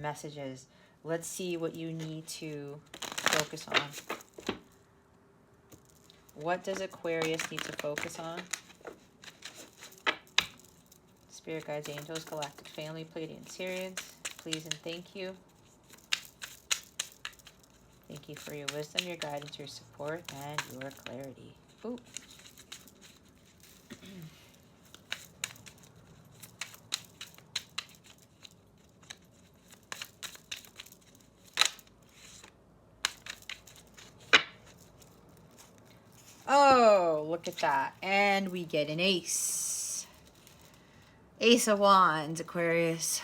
messages. Let's see what you need to focus on. What does Aquarius need to focus on? Spirit guides, angels, galactic family, Pleiadian Sirians, please and thank you. Thank you for your wisdom, your guidance, your support, and your clarity. Ooh. Oh, look at that. And we get an ace. Ace of Wands, Aquarius.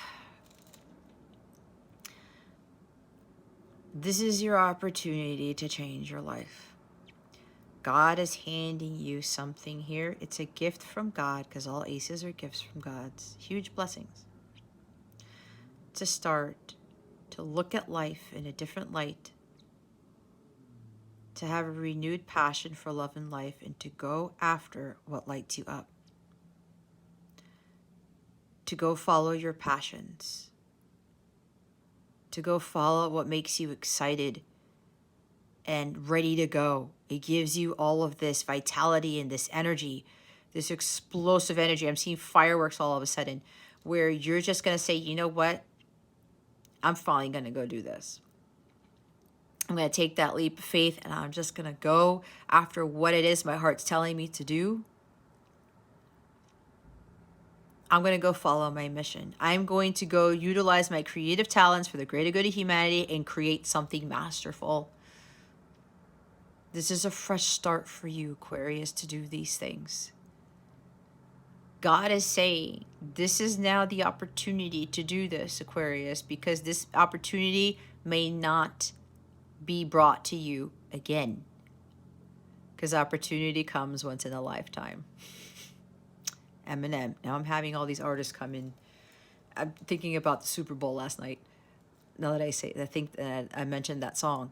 This is your opportunity to change your life. God is handing you something here. It's a gift from God, because all aces are gifts from God's huge blessings. To start to look at life in a different light, to have a renewed passion for love and life, and to go after what lights you up. To go follow your passions. To go follow what makes you excited and ready to go. It gives you all of this vitality and this energy, this explosive energy. I'm seeing fireworks all of a sudden, where you're just going to say, you know what? I'm finally going to go do this. I'm going to take that leap of faith, and I'm just going to go after what it is my heart's telling me to do. I'm going to go follow my mission. I'm going to go utilize my creative talents for the greater good of humanity and create something masterful. This is a fresh start for you, Aquarius, to do these things. God is saying, this is now the opportunity to do this, Aquarius, because this opportunity may not be brought to you again. Because opportunity comes once in a lifetime. Eminem. Now I'm having all these artists come in. I'm thinking about the Super Bowl last night. Now that I think that I mentioned that song.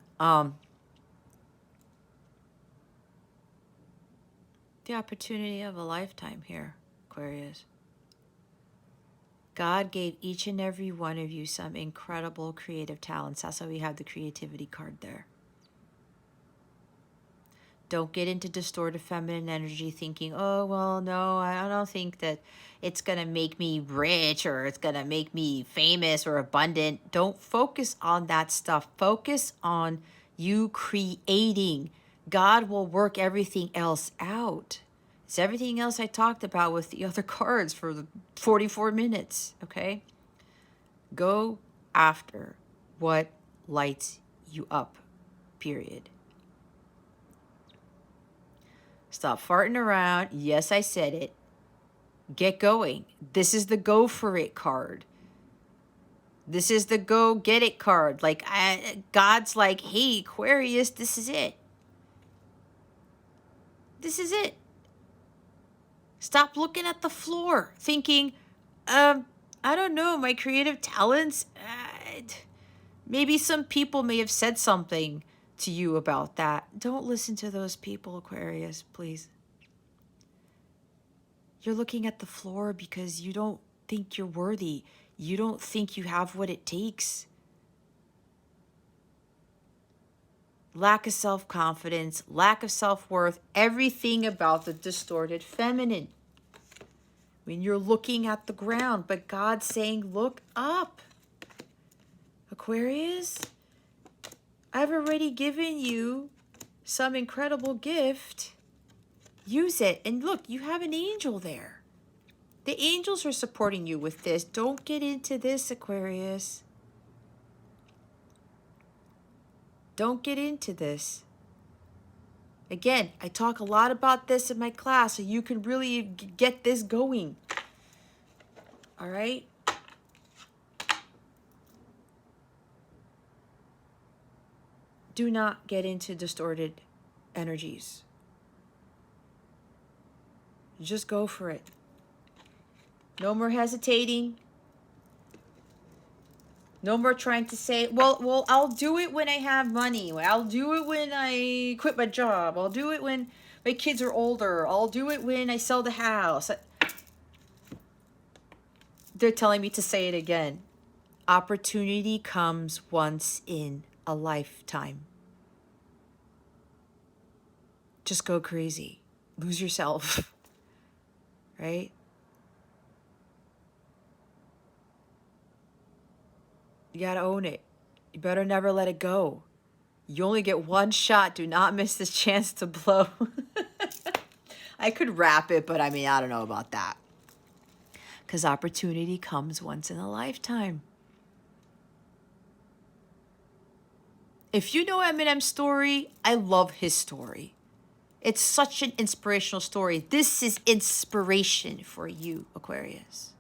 The opportunity of a lifetime here, Aquarius. God gave each and every one of you some incredible creative talents. That's why we have the creativity card there. Don't get into distorted feminine energy thinking, oh, well, no, I don't think that it's going to make me rich or it's going to make me famous or abundant. Don't focus on that stuff. Focus on you creating. God will work everything else out. It's everything else I talked about with the other cards for the 44 minutes, okay? Go after what lights you up, period. Stop farting around. Yes, I said it. Get going. This is the go for it card. This is the go get it card. Like, God's like, hey, Aquarius, this is it. This is it. Stop looking at the floor thinking, I don't know, my creative talents. Maybe some people may have said something to you about that. Don't listen to those people, Aquarius, please. You're looking at the floor because you don't think you're worthy. You don't think you have what it takes. Lack of self-confidence, lack of self-worth, everything about the distorted feminine. When you're looking at the ground, but God's saying, look up. Aquarius, I've already given you some incredible gift. Use it. And look, you have an angel there. The angels are supporting you with this. Don't get into this, Aquarius. Don't get into this. Again, I talk a lot about this in my class so you can really get this going. All right? Do not get into distorted energies. Just go for it. No more hesitating. No more trying to say, well, I'll do it when I have money. I'll do it when I quit my job. I'll do it when my kids are older. I'll do it when I sell the house. They're telling me to say it again. Opportunity comes once in a lifetime. Just go crazy. Lose yourself. Right? You gotta own it. You better never let it go. You only get one shot. Do not miss this chance to blow. I could wrap it, but I mean, I don't know about that. Because opportunity comes once in a lifetime. If you know Eminem's story, I love his story. It's such an inspirational story. This is inspiration for you, Aquarius.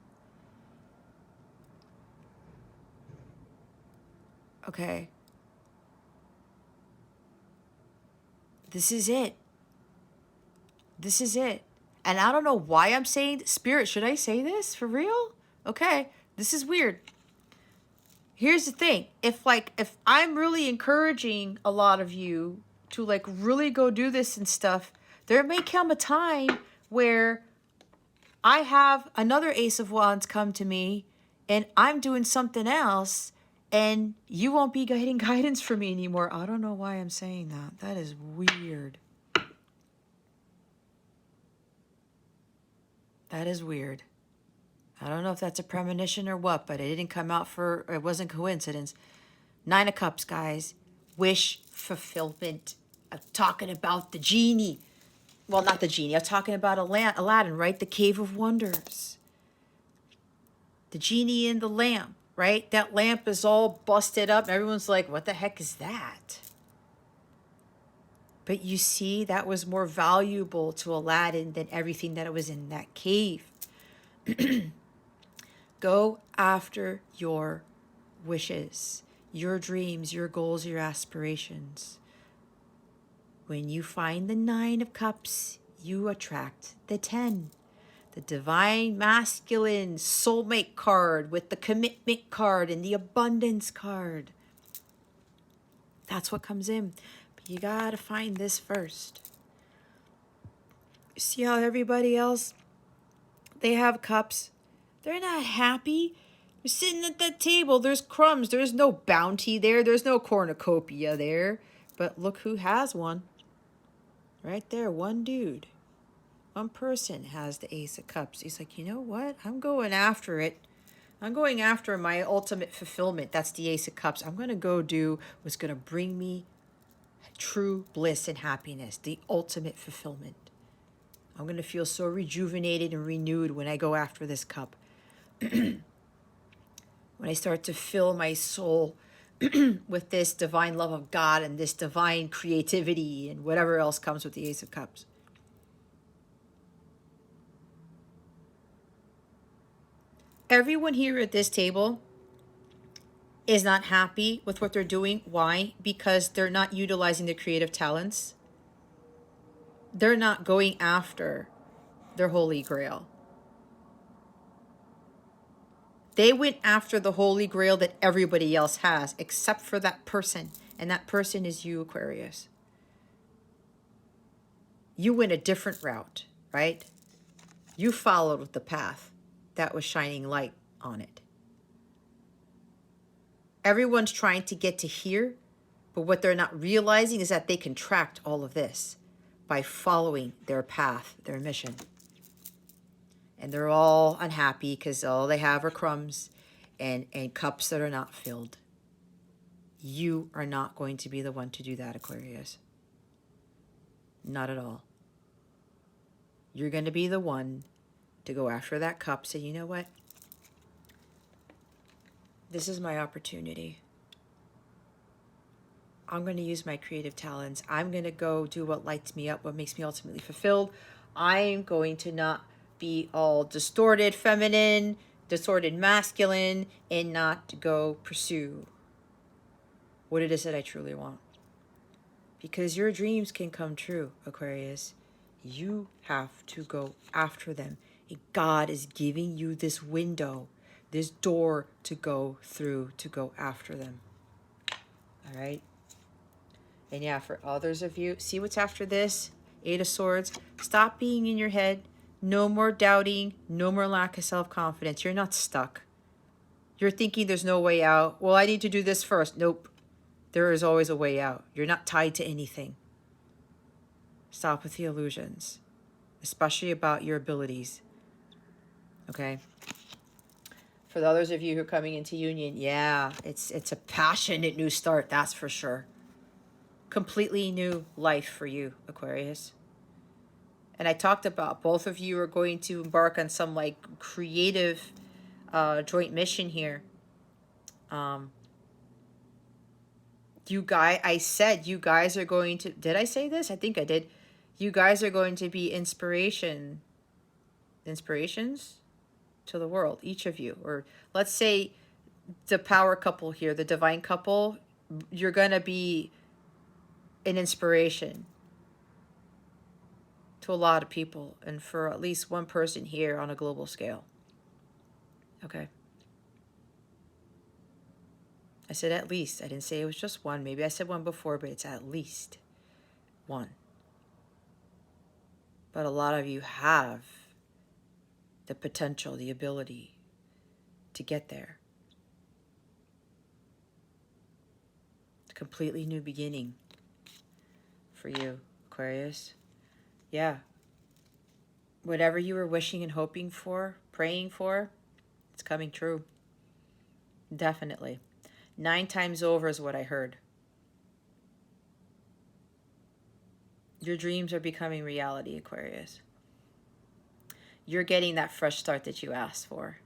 Okay. This is it. This is it. And I don't know why I'm saying, Spirit, should I say this for real? Okay, this is weird. Here's the thing. If I'm really encouraging a lot of you to really go do this and stuff, there may come a time where I have another Ace of Wands come to me and I'm doing something else and you won't be getting guidance from me anymore. I don't know why I'm saying that. That is weird. That is weird. I don't know if that's a premonition or what, but it didn't come out it wasn't coincidence. 9 of Cups, guys. Wish fulfillment. I'm talking about the genie. Well, not the genie. I'm talking about Aladdin, right? The Cave of Wonders. The genie in the lamp, right? That lamp is all busted up. Everyone's like, what the heck is that? But you see, that was more valuable to Aladdin than everything that was in that cave. Go after your wishes, your dreams, your goals, your aspirations. When you find the 9 of Cups, you attract the 10. The divine masculine soulmate card with the commitment card and the abundance card. That's what comes in. But you gotta find this first. See how everybody else, they have cups. They're not happy. They're sitting at that table. There's crumbs. There's no bounty there. There's no cornucopia there. But look who has one. Right there, one dude. One person has the Ace of Cups. He's like, you know what? I'm going after it. I'm going after my ultimate fulfillment. That's the Ace of Cups. I'm going to go do what's going to bring me true bliss and happiness. The ultimate fulfillment. I'm going to feel so rejuvenated and renewed when I go after this cup. When I start to fill my soul with this divine love of God and this divine creativity and whatever else comes with the Ace of Cups. Everyone here at this table is not happy with what they're doing. Why? Because they're not utilizing their creative talents. They're not going after their holy grail. They went after the holy grail that everybody else has, except for that person. And that person is you, Aquarius. You went a different route, right? You followed the path that was shining light on it. Everyone's trying to get to here, but what they're not realizing is that they contract all of this by following their path, their mission. And they're all unhappy because all they have are crumbs and cups that are not filled. You are not going to be the one to do that, Aquarius. Not at all. You're going to be the one to go after that cup. Say, you know what? This is my opportunity. I'm going to use my creative talents. I'm going to go do what lights me up, what makes me ultimately fulfilled. I'm going to not be all distorted feminine, distorted masculine, and not to go pursue what it is that I truly want. Because your dreams can come true, Aquarius. You have to go after them. God is giving you this window, this door to go through, to go after them. All right? And yeah, for others of you, see what's after this? Eight of Swords. Stop being in your head. No more doubting. No more lack of self-confidence. You're not stuck. You're thinking there's no way out. Well, I need to do this first. Nope. There is always a way out. You're not tied to anything. Stop with the illusions, especially about your abilities. Okay? For the others of you who are coming into union, yeah, it's a passionate new start, that's for sure. Completely new life for you, Aquarius. And I talked about both of you are going to embark on some like creative joint mission here. I said you guys are going to, did I say this? I think I did. You guys are going to be inspirations to the world, each of you. Or let's say the power couple here, the divine couple, you're going to be an inspiration to a lot of people, and for at least one person here on a global scale. Okay. I said at least. I didn't say it was just one. Maybe I said one before, but it's at least one. But a lot of you have the potential, the ability to get there. It's a completely new beginning for you, Aquarius. Yeah. Whatever you were wishing and hoping for, praying for, it's coming true. Definitely. 9 times over is what I heard. Your dreams are becoming reality, Aquarius. You're getting that fresh start that you asked for.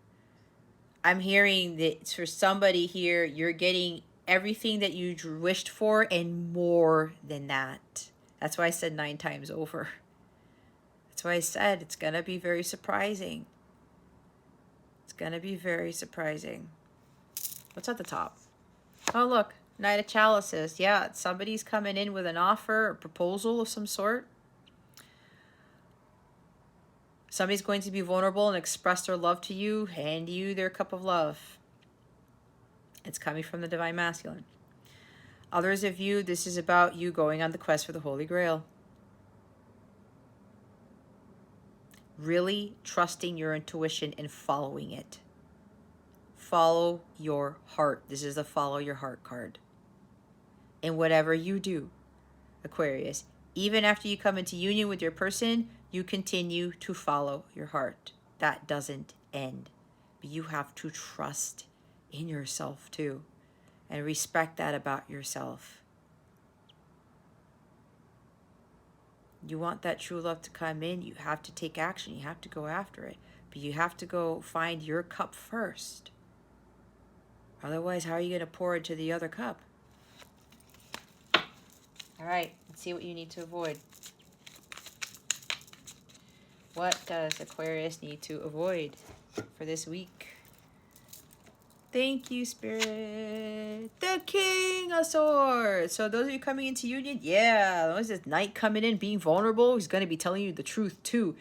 I'm hearing that for somebody here, you're getting everything that you wished for and more than that. That's why I said 9 times over. That's why I said it's going to be very surprising. It's going to be very surprising. What's at the top? Oh, look. Knight of Chalices. Yeah, somebody's coming in with an offer or proposal of some sort. Somebody's going to be vulnerable and express their love to you, hand you their cup of love. It's coming from the Divine Masculine. Others of you, this is about you going on the quest for the Holy Grail. Really trusting your intuition and following it. Follow your heart. This is the follow your heart card. And whatever you do, Aquarius, even after you come into union with your person, you continue to follow your heart. That doesn't end. But you have to trust in yourself too. And respect that about yourself. You want that true love to come in, you have to take action. You have to go after it. But you have to go find your cup first. Otherwise, how are you going to pour into the other cup? All right, let's see what you need to avoid. What does Aquarius need to avoid for this week? Thank you, Spirit. The King of Swords. So those of you coming into union, yeah, there's this knight coming in, being vulnerable. He's going to be telling you the truth, too.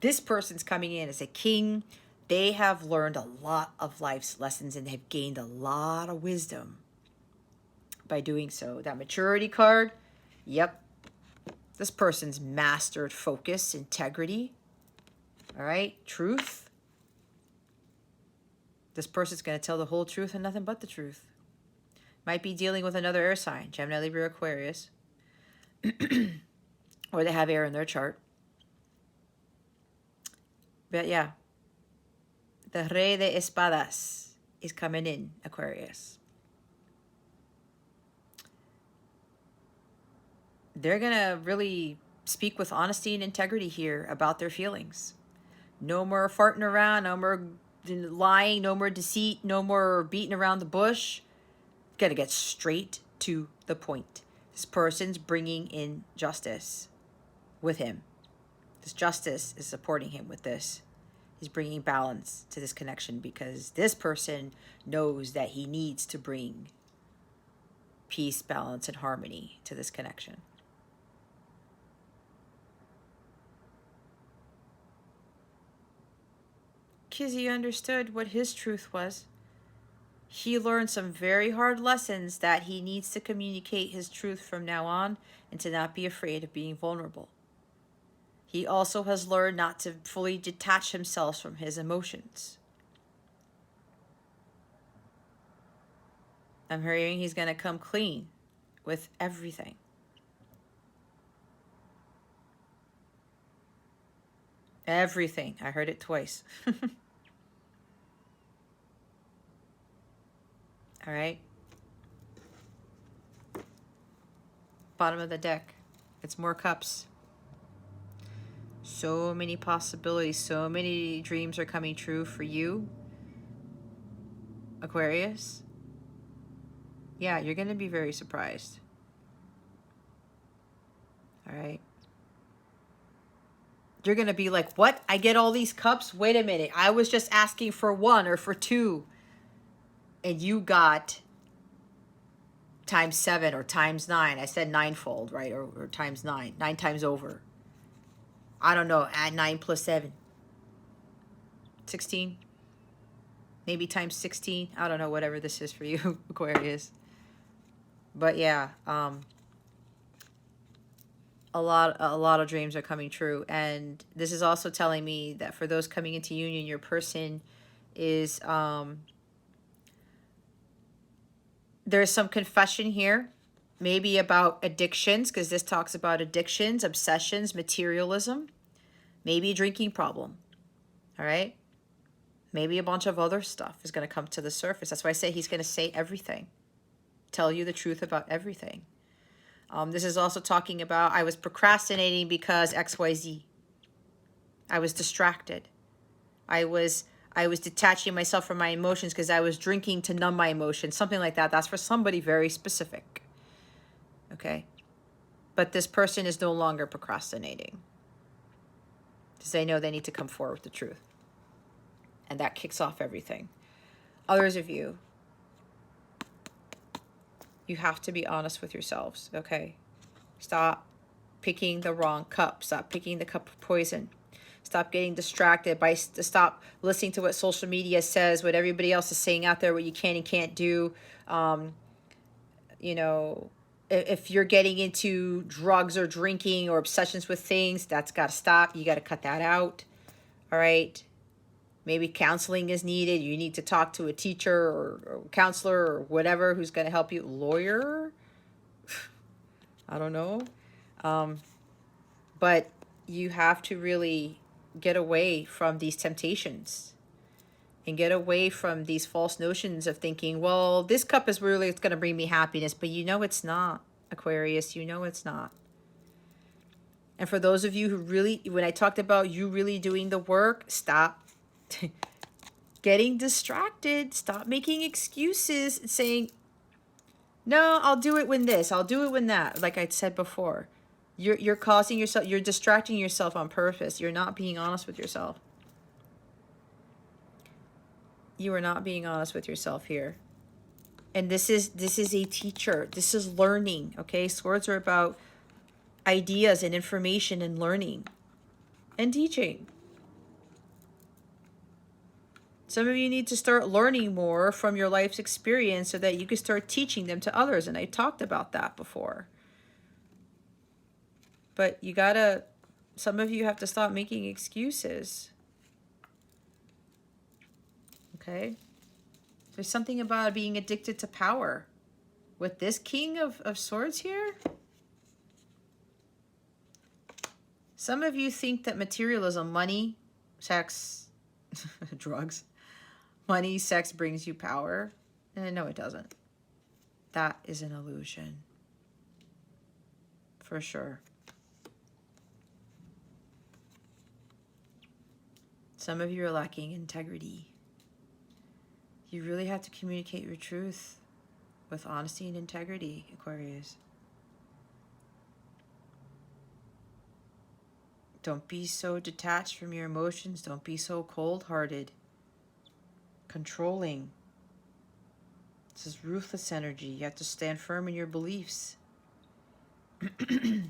This person's coming in as a king. They have learned a lot of life's lessons and have gained a lot of wisdom by doing so. That maturity card, yep. This person's mastered focus, integrity, all right, truth. This person's going to tell the whole truth and nothing but the truth. Might be dealing with another air sign, Gemini, Libra, Aquarius. Or they have air in their chart. But yeah, the Rey de Espadas is coming in, Aquarius. They're going to really speak with honesty and integrity here about their feelings. No more farting around, no more lying, no more deceit, no more beating around the bush. Gotta get straight to the point. This person's bringing in justice with him. This justice is supporting him with this. He's bringing balance to this connection because this person knows that he needs to bring peace, balance, and harmony to this connection. Because he understood what his truth was. He learned some very hard lessons that he needs to communicate his truth from now on and to not be afraid of being vulnerable. He also has learned not to fully detach himself from his emotions. I'm hearing he's going to come clean with everything. Everything. I heard it twice. All right. Bottom of the deck. It's more cups. So many possibilities. So many dreams are coming true for you, Aquarius. Yeah, you're going to be very surprised. All right. You're going to be like, what? I get all these cups? Wait a minute. I was just asking for one or for two. And you got times 7 or times 9. I said ninefold, right? Or times 9. 9 times over. I don't know. Add 9 plus 7. 16. Maybe times 16. I don't know. Whatever this is for you, Aquarius. But yeah, a lot of dreams are coming true. And this is also telling me that for those coming into union, your person is... there's some confession here, maybe about addictions, because this talks about addictions, obsessions, materialism, maybe a drinking problem, all right? Maybe a bunch of other stuff is going to come to the surface. That's why I say he's going to say everything, tell you the truth about everything. This is also talking about I was procrastinating because XYZ. I was distracted. I was detaching myself from my emotions because I was drinking to numb my emotions, something like that. That's for somebody very specific, okay? But this person is no longer procrastinating because they know they need to come forward with the truth. And that kicks off everything. Others of you, you have to be honest with yourselves, okay? Stop picking the wrong cup. Stop picking the cup of poison. Stop getting distracted by, stop listening to what social media says, what everybody else is saying out there, what you can and can't do. You know, if you're getting into drugs or drinking or obsessions with things, that's got to stop. You got to cut that out. All right. Maybe counseling is needed. You need to talk to a teacher or counselor or whatever who's going to help you. Lawyer? I don't know. But you have to really get away from these temptations and get away from these false notions of thinking, well, this cup is really, it's going to bring me happiness, but you know it's not, Aquarius. You know it's not. And for those of you who really, when I talked about you really doing the work, stop getting distracted. Stop making excuses and saying, no, I'll do it when this, I'll do it when that. Like I said before, you're causing yourself, you're distracting yourself on purpose. You're not being honest with yourself. You are not being honest with yourself here. And this is a teacher. This is learning, okay? Swords are about ideas and information and learning and teaching. Some of you need to start learning more from your life's experience so that you can start teaching them to others. And I talked about that before. But you gotta, some of you have to stop making excuses. Okay? There's something about being addicted to power. With this King of Swords here, some of you think that materialism, money, sex, drugs, money, sex brings you power. No, it doesn't. That is an illusion. For sure. Some of you are lacking integrity. You really have to communicate your truth with honesty and integrity, Aquarius. Don't be so detached from your emotions. Don't be so cold-hearted, controlling. This is ruthless energy. You have to stand firm in your beliefs. All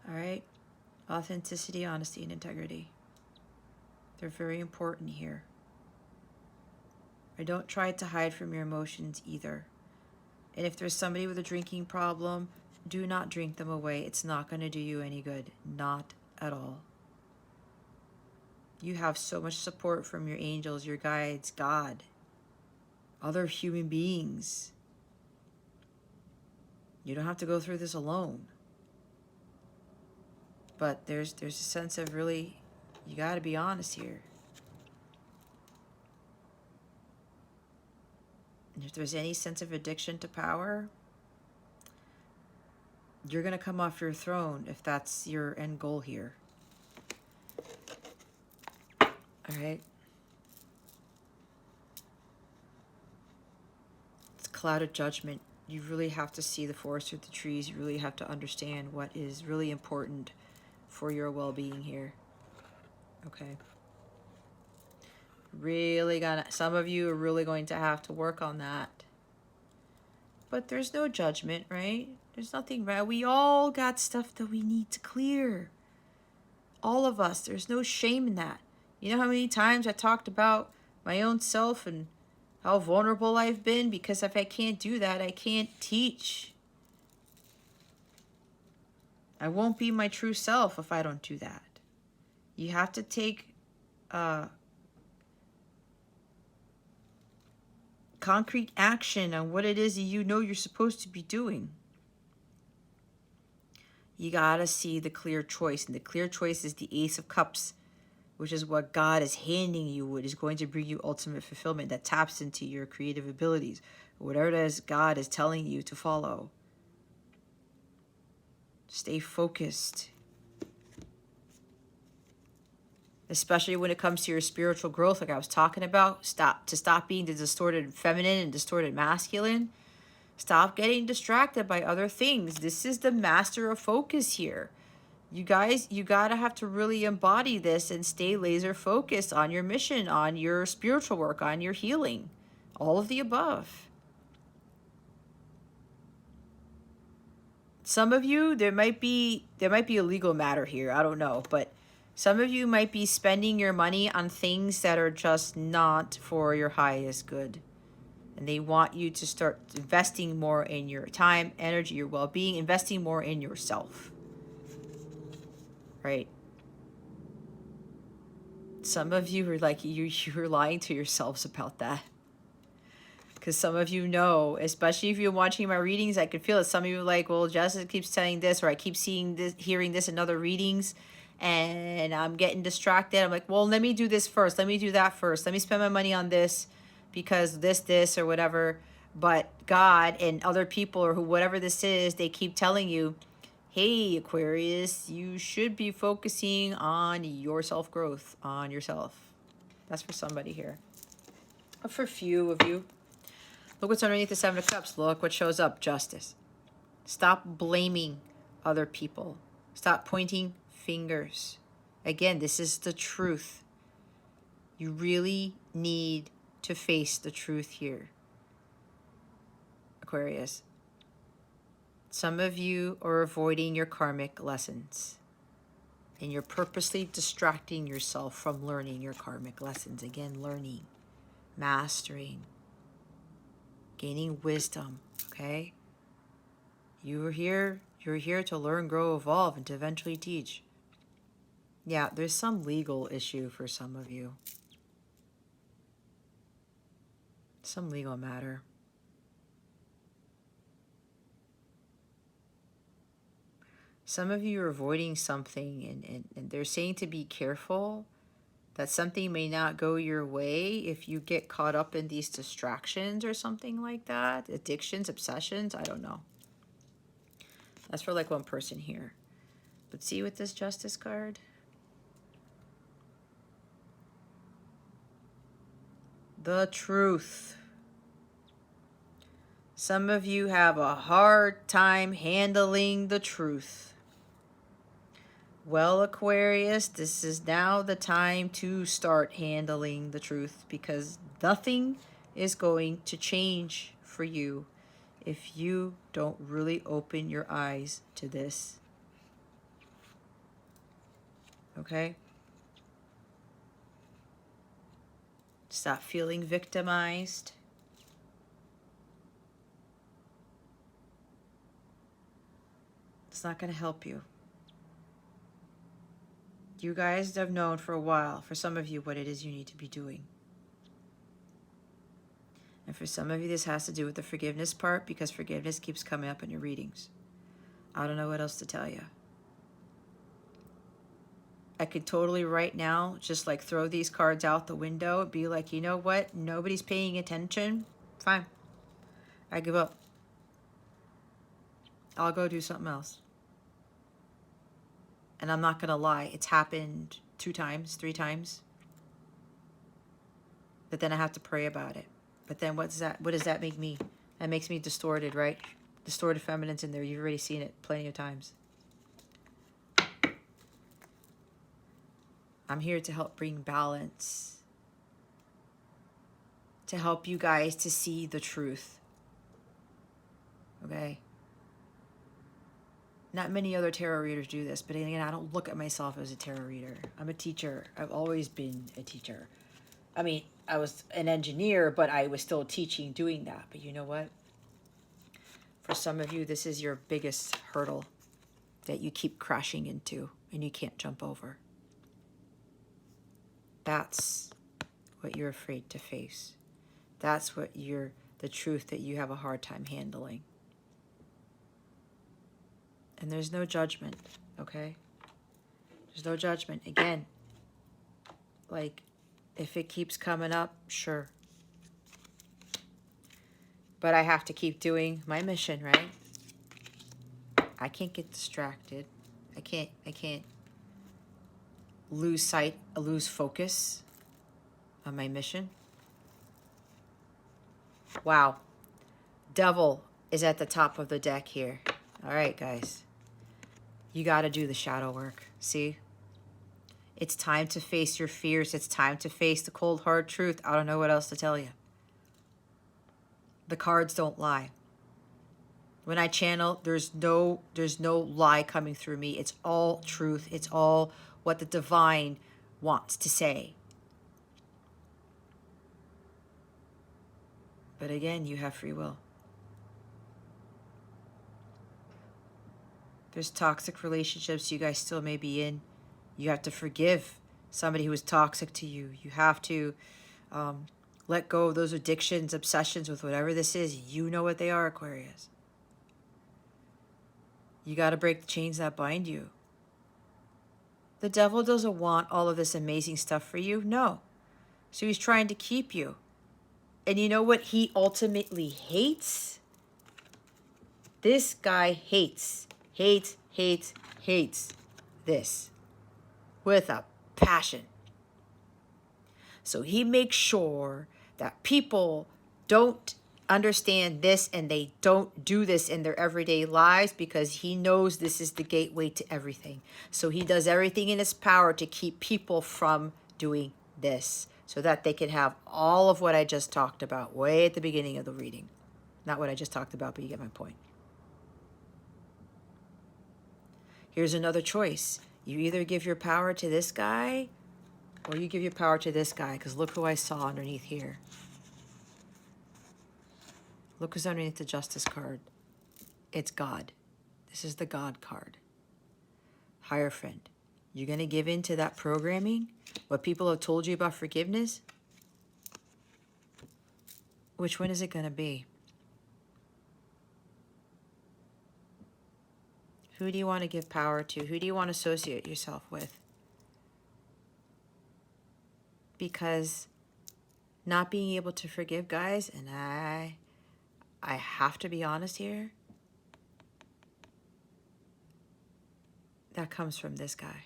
right? Authenticity, honesty, and integrity. They're very important here. Or don't try to hide from your emotions either. And if there's somebody with a drinking problem, do not drink them away. It's not going to do you any good. Not at all. You have so much support from your angels, your guides, God, other human beings. You don't have to go through this alone. But there's a sense of really, you got to be honest here. And if there's any sense of addiction to power, you're going to come off your throne if that's your end goal here. All right? It's clouded judgment. You really have to see the forest through the trees. You really have to understand what is really important for your well-being here. Okay? Really some of you are really going to have to work on that. But there's no judgment, right? There's nothing right. We all got stuff that we need to clear. All of us. There's no shame in that. You know how many times I talked about my own self and how vulnerable I've been? Because if I can't do that, I can't teach. I won't be my true self if I don't do that. You have to take concrete action on what it is that you know you're supposed to be doing. You gotta see the clear choice, and the clear choice is the Ace of Cups, which is what God is handing you, what is going to bring you ultimate fulfillment, that taps into your creative abilities, whatever it is God is telling you to follow. Stay focused. Especially when it comes to your spiritual growth, like I was talking about. Stop being the distorted feminine and distorted masculine. Stop getting distracted by other things. This is the master of focus here. You guys, you gotta have to really embody this and stay laser focused on your mission, on your spiritual work, on your healing. All of the above. Some of you, there might be a legal matter here. I don't know, but some of you might be spending your money on things that are just not for your highest good. And they want you to start investing more in your time, energy, your well-being, investing more in yourself. Right? Some of you are like, you're lying to yourselves about that. Because some of you know, especially if you're watching my readings, I can feel it. Some of you are like, well, Jessica keeps saying this, or I keep seeing this, hearing this in other readings, and I'm getting distracted. I'm like, well, let me do this first. Let me do that first. Let me spend my money on this because this, or whatever. But God and other people, or whatever this is, they keep telling you, hey, Aquarius, you should be focusing on your self-growth, on yourself. That's for somebody here. Or for a few of you. Look what's underneath the Seven of Cups. Look what shows up. Justice. Stop blaming other people. Stop pointing fingers. Again, this is the truth. You really need to face the truth here, Aquarius. Some of you are avoiding your karmic lessons, and you're purposely distracting yourself from learning your karmic lessons. Again, learning, mastering, gaining wisdom, okay? You're here to learn, grow, evolve, and to eventually teach. Yeah, there's some legal issue for some of you. Some legal matter. Some of you are avoiding something, and they're saying to be careful, that something may not go your way if you get caught up in these distractions or something like that. Addictions, obsessions, I don't know. That's for like one person here. But see with this Justice card? The truth. Some of you have a hard time handling the truth. Well, Aquarius, this is now the time to start handling the truth, because nothing is going to change for you if you don't really open your eyes to this. Okay? Stop feeling victimized. It's not going to help you. You guys have known for a while, for some of you, what it is you need to be doing. And for some of you, this has to do with the forgiveness part, because forgiveness keeps coming up in your readings. I don't know what else to tell you. I could totally right now just like throw these cards out the window and be like, you know what? Nobody's paying attention. Fine. I give up. I'll go do something else. And I'm not going to lie. It's happened 2 times, 3 times. But then I have to pray about it. But then what does that make me? That makes me distorted, right? Distorted feminine's in there. You've already seen it plenty of times. I'm here to help bring balance. To help you guys to see the truth. Okay? Not many other tarot readers do this, but again, I don't look at myself as a tarot reader. I'm a teacher. I've always been a teacher. I mean, I was an engineer, but I was still teaching, doing that. But you know what? For some of you, this is your biggest hurdle that you keep crashing into and you can't jump over. That's what you're afraid to face. That's what the truth that you have a hard time handling. And there's no judgment, okay? There's no judgment. Again, like, if it keeps coming up, sure. But I have to keep doing my mission, right? I can't get distracted. I can't lose sight, lose focus on my mission. Wow. Devil is at the top of the deck here. All right, guys. You got to do the shadow work. See? It's time to face your fears. It's time to face the cold, hard truth. I don't know what else to tell you. The cards don't lie. When I channel, there's no lie coming through me. It's all truth. It's all what the divine wants to say. But again, you have free will. There's toxic relationships you guys still may be in. You have to forgive somebody who was toxic to you. You have to let go of those addictions, obsessions with whatever this is. You know what they are, Aquarius. You got to break the chains that bind you. The devil doesn't want all of this amazing stuff for you. No. So he's trying to keep you. And you know what he ultimately hates? This guy hates this with a passion. So he makes sure that people don't understand this and they don't do this in their everyday lives, because he knows this is the gateway to everything. So he does everything in his power to keep people from doing this, so that they can have all of what I just talked about way at the beginning of the reading. Not what I just talked about, but you get my point. Here's another choice. You either give your power to this guy or you give your power to this guy, because look who I saw underneath here. Look who's underneath the Justice card. It's God. This is the God card. Hierophant. You're going to give in to that programming? What people have told you about forgiveness? Which one is it going to be? Who do you want to give power to? Who do you want to associate yourself with? Because not being able to forgive, guys, and I have to be honest here, that comes from this guy.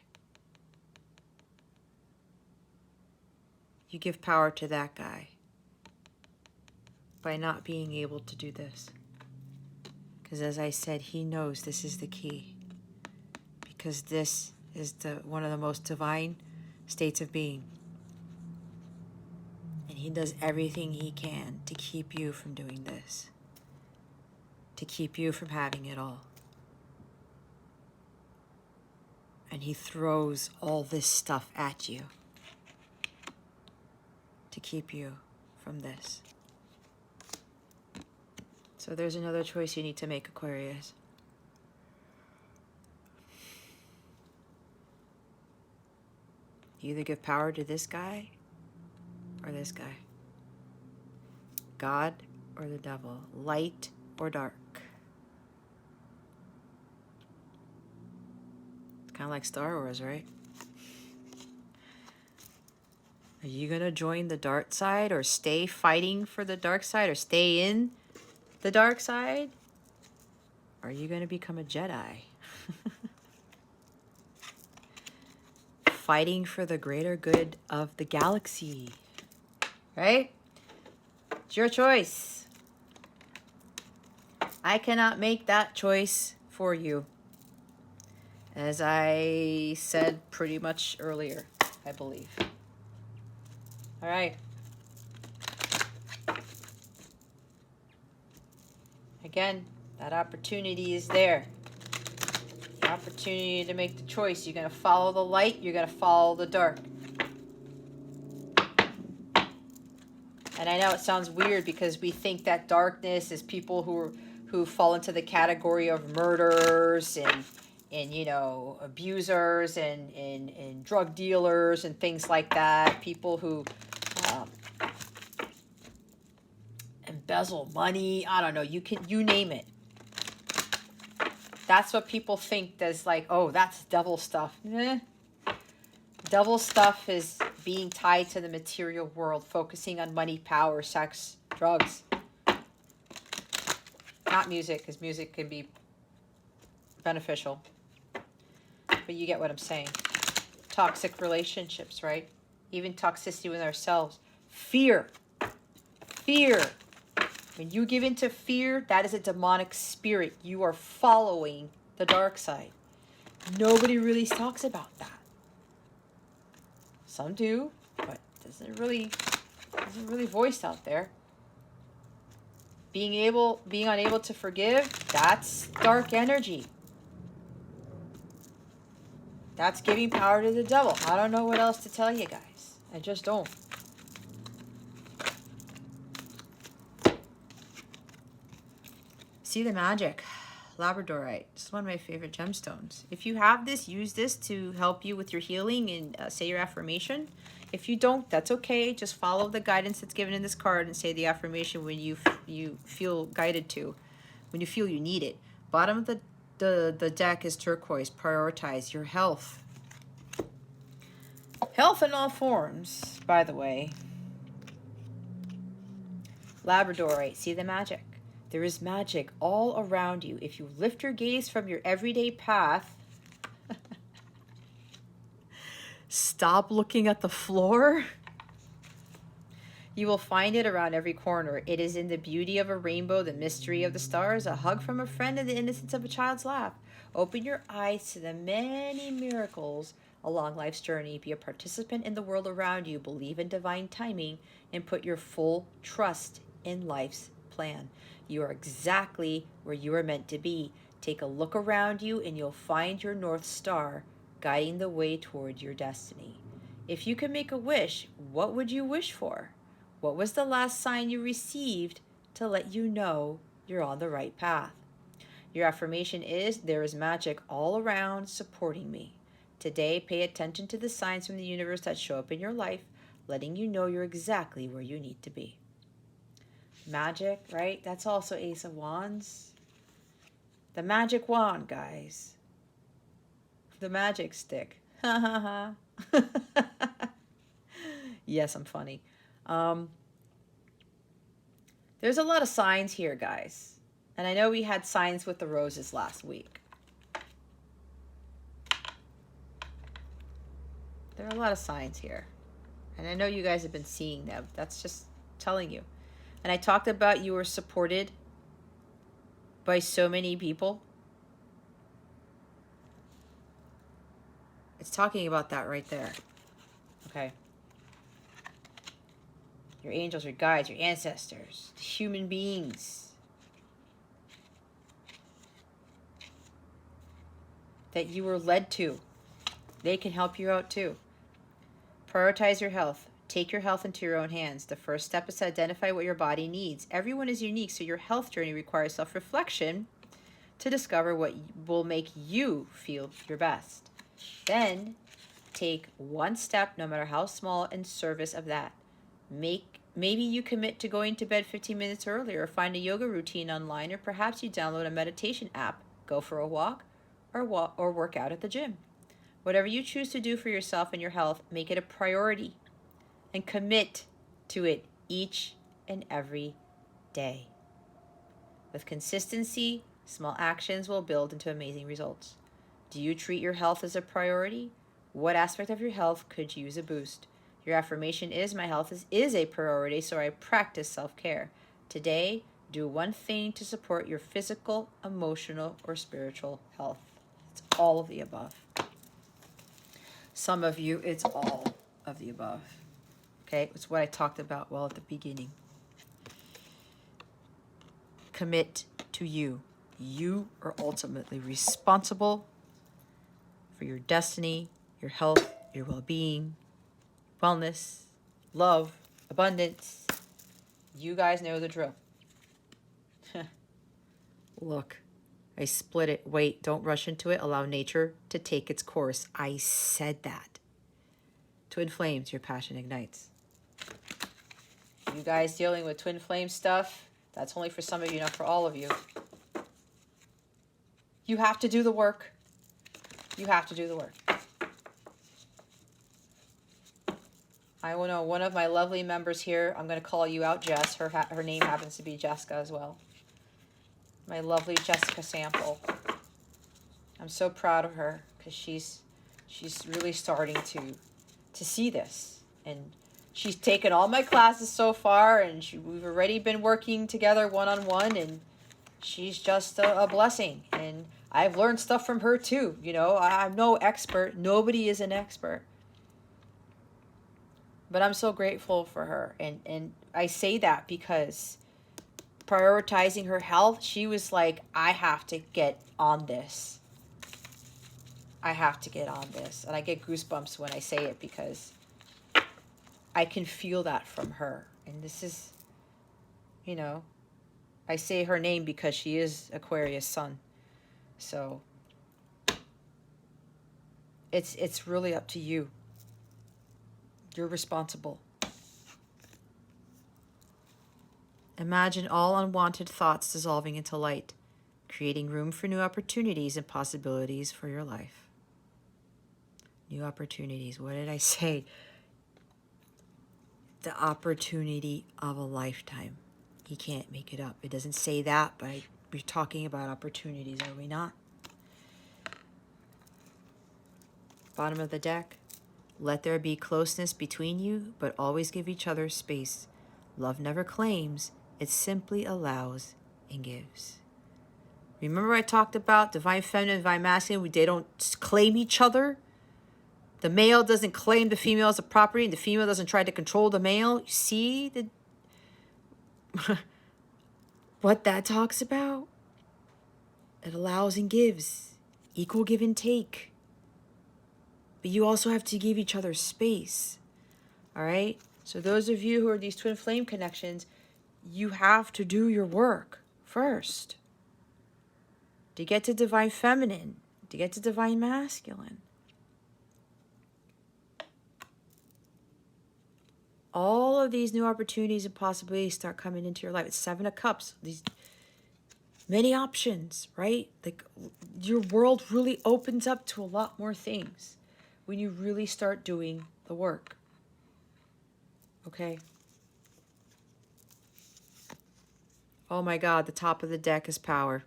You give power to that guy. by not being able to do this. Because as I said, he knows this is the key. Because this is one of the most divine states of being. And he does everything he can to keep you from doing this. To keep you from having it all. And he throws all this stuff at you to keep you from this. So there's another choice you need to make, Aquarius. You either give power to this guy or this guy. God or the devil. Light or dark. It's kind of like Star Wars, right? Are you going to join the dark side or stay fighting for the dark side or stay in the dark side? Or are you going to become a Jedi? Fighting for the greater good of the galaxy. Right? It's your choice. I cannot make that choice for you. As I said pretty much earlier, I believe. All right. Again, that opportunity is there. The opportunity to make the choice. You're going to follow the light. You're going to follow the dark. And I know it sounds weird because we think that darkness is people who fall into the category of murderers and you know, abusers and drug dealers and things like that. People who embezzle money. I don't know. You name it. That's what people think. That's like, oh, that's devil stuff. Devil stuff is being tied to the material world, focusing on money, power, sex, drugs. Not music, because music can be beneficial. But you get what I'm saying. Toxic relationships, right? Even toxicity with ourselves. Fear. Fear. When you give into fear, that is a demonic spirit. You are following the dark side. Nobody really talks about that. Some do, but isn't really voiced out there. Being unable to forgive, that's dark energy. That's giving power to the devil. I don't know what else to tell you guys. I just don't. See the magic. Labradorite. It's one of my favorite gemstones. If you have this, use this to help you with your healing and say your affirmation. If you don't, that's okay. Just follow the guidance that's given in this card and say the affirmation when you feel guided to, when you feel you need it. Bottom of the deck is turquoise. Prioritize your health. Health in all forms, by the way. Labradorite. See the magic. There is magic all around you. If you lift your gaze from your everyday path, stop looking at the floor, you will find it around every corner. It is in the beauty of a rainbow, the mystery of the stars, a hug from a friend, and the innocence of a child's laugh. Open your eyes to the many miracles along life's journey. Be a participant in the world around you. Believe in divine timing and put your full trust in life's plan. You are exactly where you are meant to be. Take a look around you and you'll find your North Star guiding the way toward your destiny. If you could make a wish, what would you wish for? What was the last sign you received to let you know you're on the right path? Your affirmation is, there is magic all around supporting me. Today, pay attention to the signs from the universe that show up in your life, letting you know you're exactly where you need to be. Magic, right? That's also Ace of Wands. The magic wand, guys. The magic stick. Ha ha ha. Yes, I'm funny. There's a lot of signs here, guys. And I know we had signs with the roses last week. There are a lot of signs here. And I know you guys have been seeing them. That's just telling you. And I talked about you were supported by so many people. It's talking about that right there. Okay. Your angels, your guides, your ancestors, human beings that you were led to. They can help you out too. Prioritize your health. Take your health into your own hands. The first step is to identify what your body needs. Everyone is unique, so your health journey requires self-reflection to discover what will make you feel your best. Then take one step, no matter how small, in service of that. Maybe you commit to going to bed 15 minutes earlier, or find a yoga routine online, or perhaps you download a meditation app, go for a walk, or work out at the gym. Whatever you choose to do for yourself and your health, make it a priority and commit to it each and every day. With consistency, small actions will build into amazing results. Do you treat your health as a priority? What aspect of your health could use a boost? Your affirmation is, my health is a priority, so I practice self-care. Today, do one thing to support your physical, emotional, or spiritual health. It's all of the above. Some of you, it's all of the above. Okay, it's what I talked about well at the beginning. Commit to you. You are ultimately responsible for your destiny, your health, your well-being, wellness, love, abundance. You guys know the drill. Look, I split it. Wait, don't rush into it. Allow nature to take its course. I said that. Twin flames, your passion ignites. You guys dealing with twin flame stuff, that's only for some of you, not for all of you. You have to do the work. You have to do the work. I will know one of my lovely members here, I'm going to call you out, Jess. Her name happens to be Jessica as well. My lovely Jessica Sample. I'm so proud of her because she's really starting to see this. And she's taken all my classes so far, and we've already been working together one-on-one, and she's just a blessing. And I've learned stuff from her too. You know, I'm no expert. Nobody is an expert. But I'm so grateful for her. And I say that because prioritizing her health, she was like, I have to get on this. I have to get on this. And I get goosebumps when I say it because I can feel that from her. And this is, you know, I say her name because she is Aquarius sun. So it's really up to you. You're responsible. Imagine all unwanted thoughts dissolving into light, creating room for new opportunities and possibilities for your life. New opportunities. What did I say? The opportunity of a lifetime. You can't make it up. It doesn't say that, but we're talking about opportunities, are we not? Bottom of the deck. Let there be closeness between you, but always give each other space. Love never claims, it simply allows and gives. Remember I talked about divine feminine, divine masculine? They don't claim each other. The male doesn't claim the female as a property, and the female doesn't try to control the male. You see what that talks about? It allows and gives. Equal give and take. But you also have to give each other space. All right? So those of you who are these twin flame connections, you have to do your work first. To get to divine feminine, to get to divine masculine. All of these new opportunities and possibilities start coming into your life. It's 7 of Cups. These many options, right? Like your world really opens up to a lot more things when you really start doing the work. Okay? Oh my God, the top of the deck is power.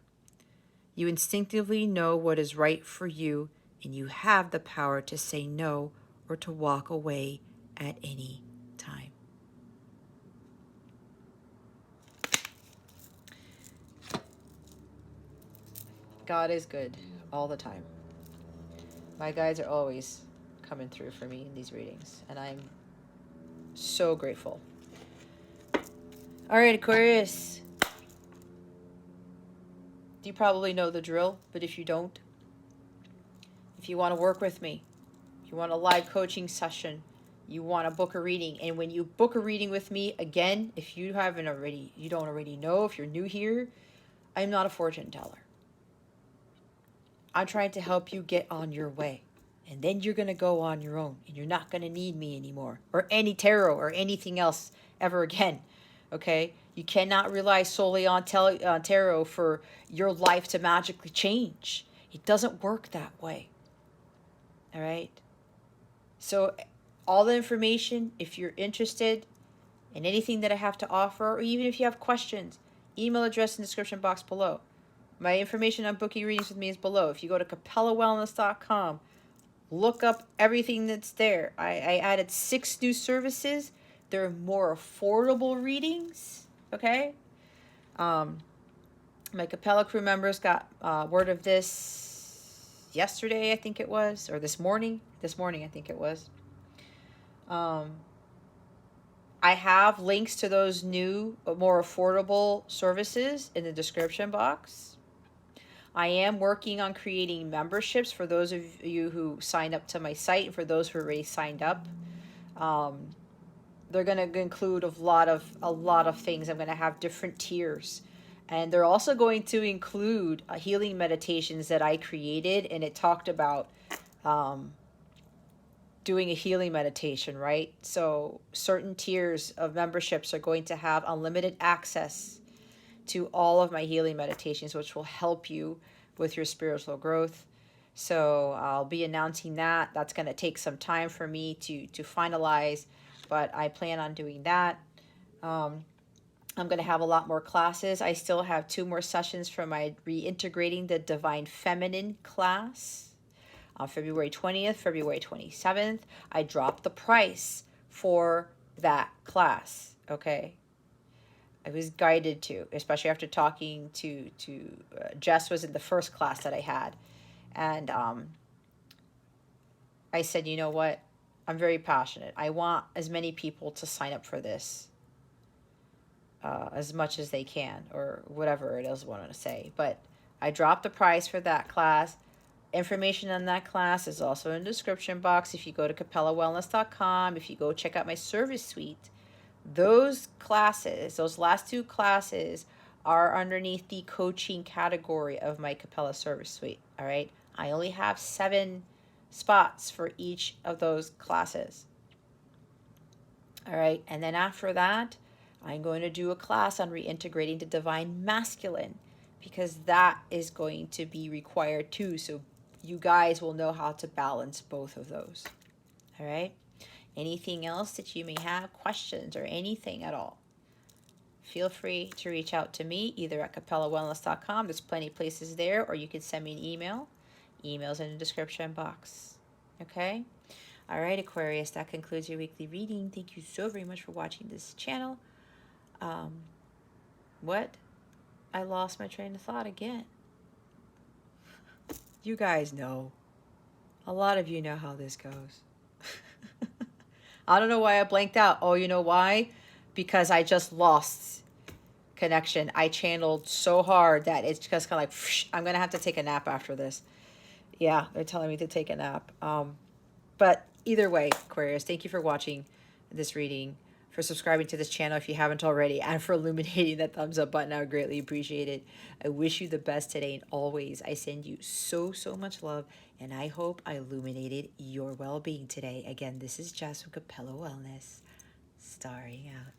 You instinctively know what is right for you, and you have the power to say no or to walk away at any time. God is good all the time. My guides are always coming through for me in these readings, and I'm so grateful. All right, Aquarius. You probably know the drill, but if you don't, if you want to work with me, you want a live coaching session, you want to book a reading, and when you book a reading with me, again, if you haven't already, you don't already know, if you're new here, I'm not a fortune teller. I'm trying to help you get on your way. And then you're going to go on your own, and you're not going to need me anymore, or any tarot, or anything else ever again. Okay? You cannot rely solely on tarot for your life to magically change. It doesn't work that way. All right? So all the information, if you're interested in anything that I have to offer, or even if you have questions, email address in the description box below. My information on booking readings with me is below. If you go to capellawellness.com, look up everything that's there. I added 6 new services. They're more affordable readings, okay? My Capella crew members got word of this yesterday, I think it was, or this morning. This morning, I think it was. I have links to those new, more affordable services in the description box. I am working on creating memberships for those of you who signed up to my site, and for those who already signed up. They're going to include a lot of things. I'm going to have different tiers, and they're also going to include healing meditations that I created, and it talked about doing a healing meditation, right? So certain tiers of memberships are going to have unlimited access to all of my healing meditations, which will help you with your spiritual growth. So I'll be announcing that. That's going to take some time for me to finalize, but I plan on doing that. I'm going to have a lot more classes. I still have 2 more sessions for my Reintegrating the Divine Feminine class on February 20th, February 27th. I dropped the price for that class, okay? I was guided to, especially after talking to Jess was in the first class that I had. And I said, you know what? I'm very passionate. I want as many people to sign up for this as much as they can, or whatever it is I want to say. But I dropped the price for that class. Information on that class is also in the description box. If you go to capellawellness.com, if you go check out my service suite, those classes, those last 2 classes are underneath the coaching category of my Capella service suite. All right. I only have 7 spots for each of those classes. All right. And then after that, I'm going to do a class on reintegrating the divine masculine, because that is going to be required too. So you guys will know how to balance both of those. All right. Anything else that you may have, questions or anything at all, feel free to reach out to me either at capellawellness.com. There's plenty of places there, or you can send me an email. Email's in the description box. Okay? All right, Aquarius, that concludes your weekly reading. Thank you so very much for watching this channel. What? I lost my train of thought again. You guys know. A lot of you know how this goes. I don't know why I blanked out. Oh, you know why? Because I just lost connection. I channeled so hard that it's just kind of like, whoosh, I'm going to have to take a nap after this. Yeah, they're telling me to take a nap. But either way, Aquarius, thank you for watching this reading, for subscribing to this channel if you haven't already, and for illuminating that thumbs up button. I would greatly appreciate it. I wish you the best today, and always I send you so much love, and I hope I illuminated your well-being today. Again, this is Jess from Capella Wellness, starring out.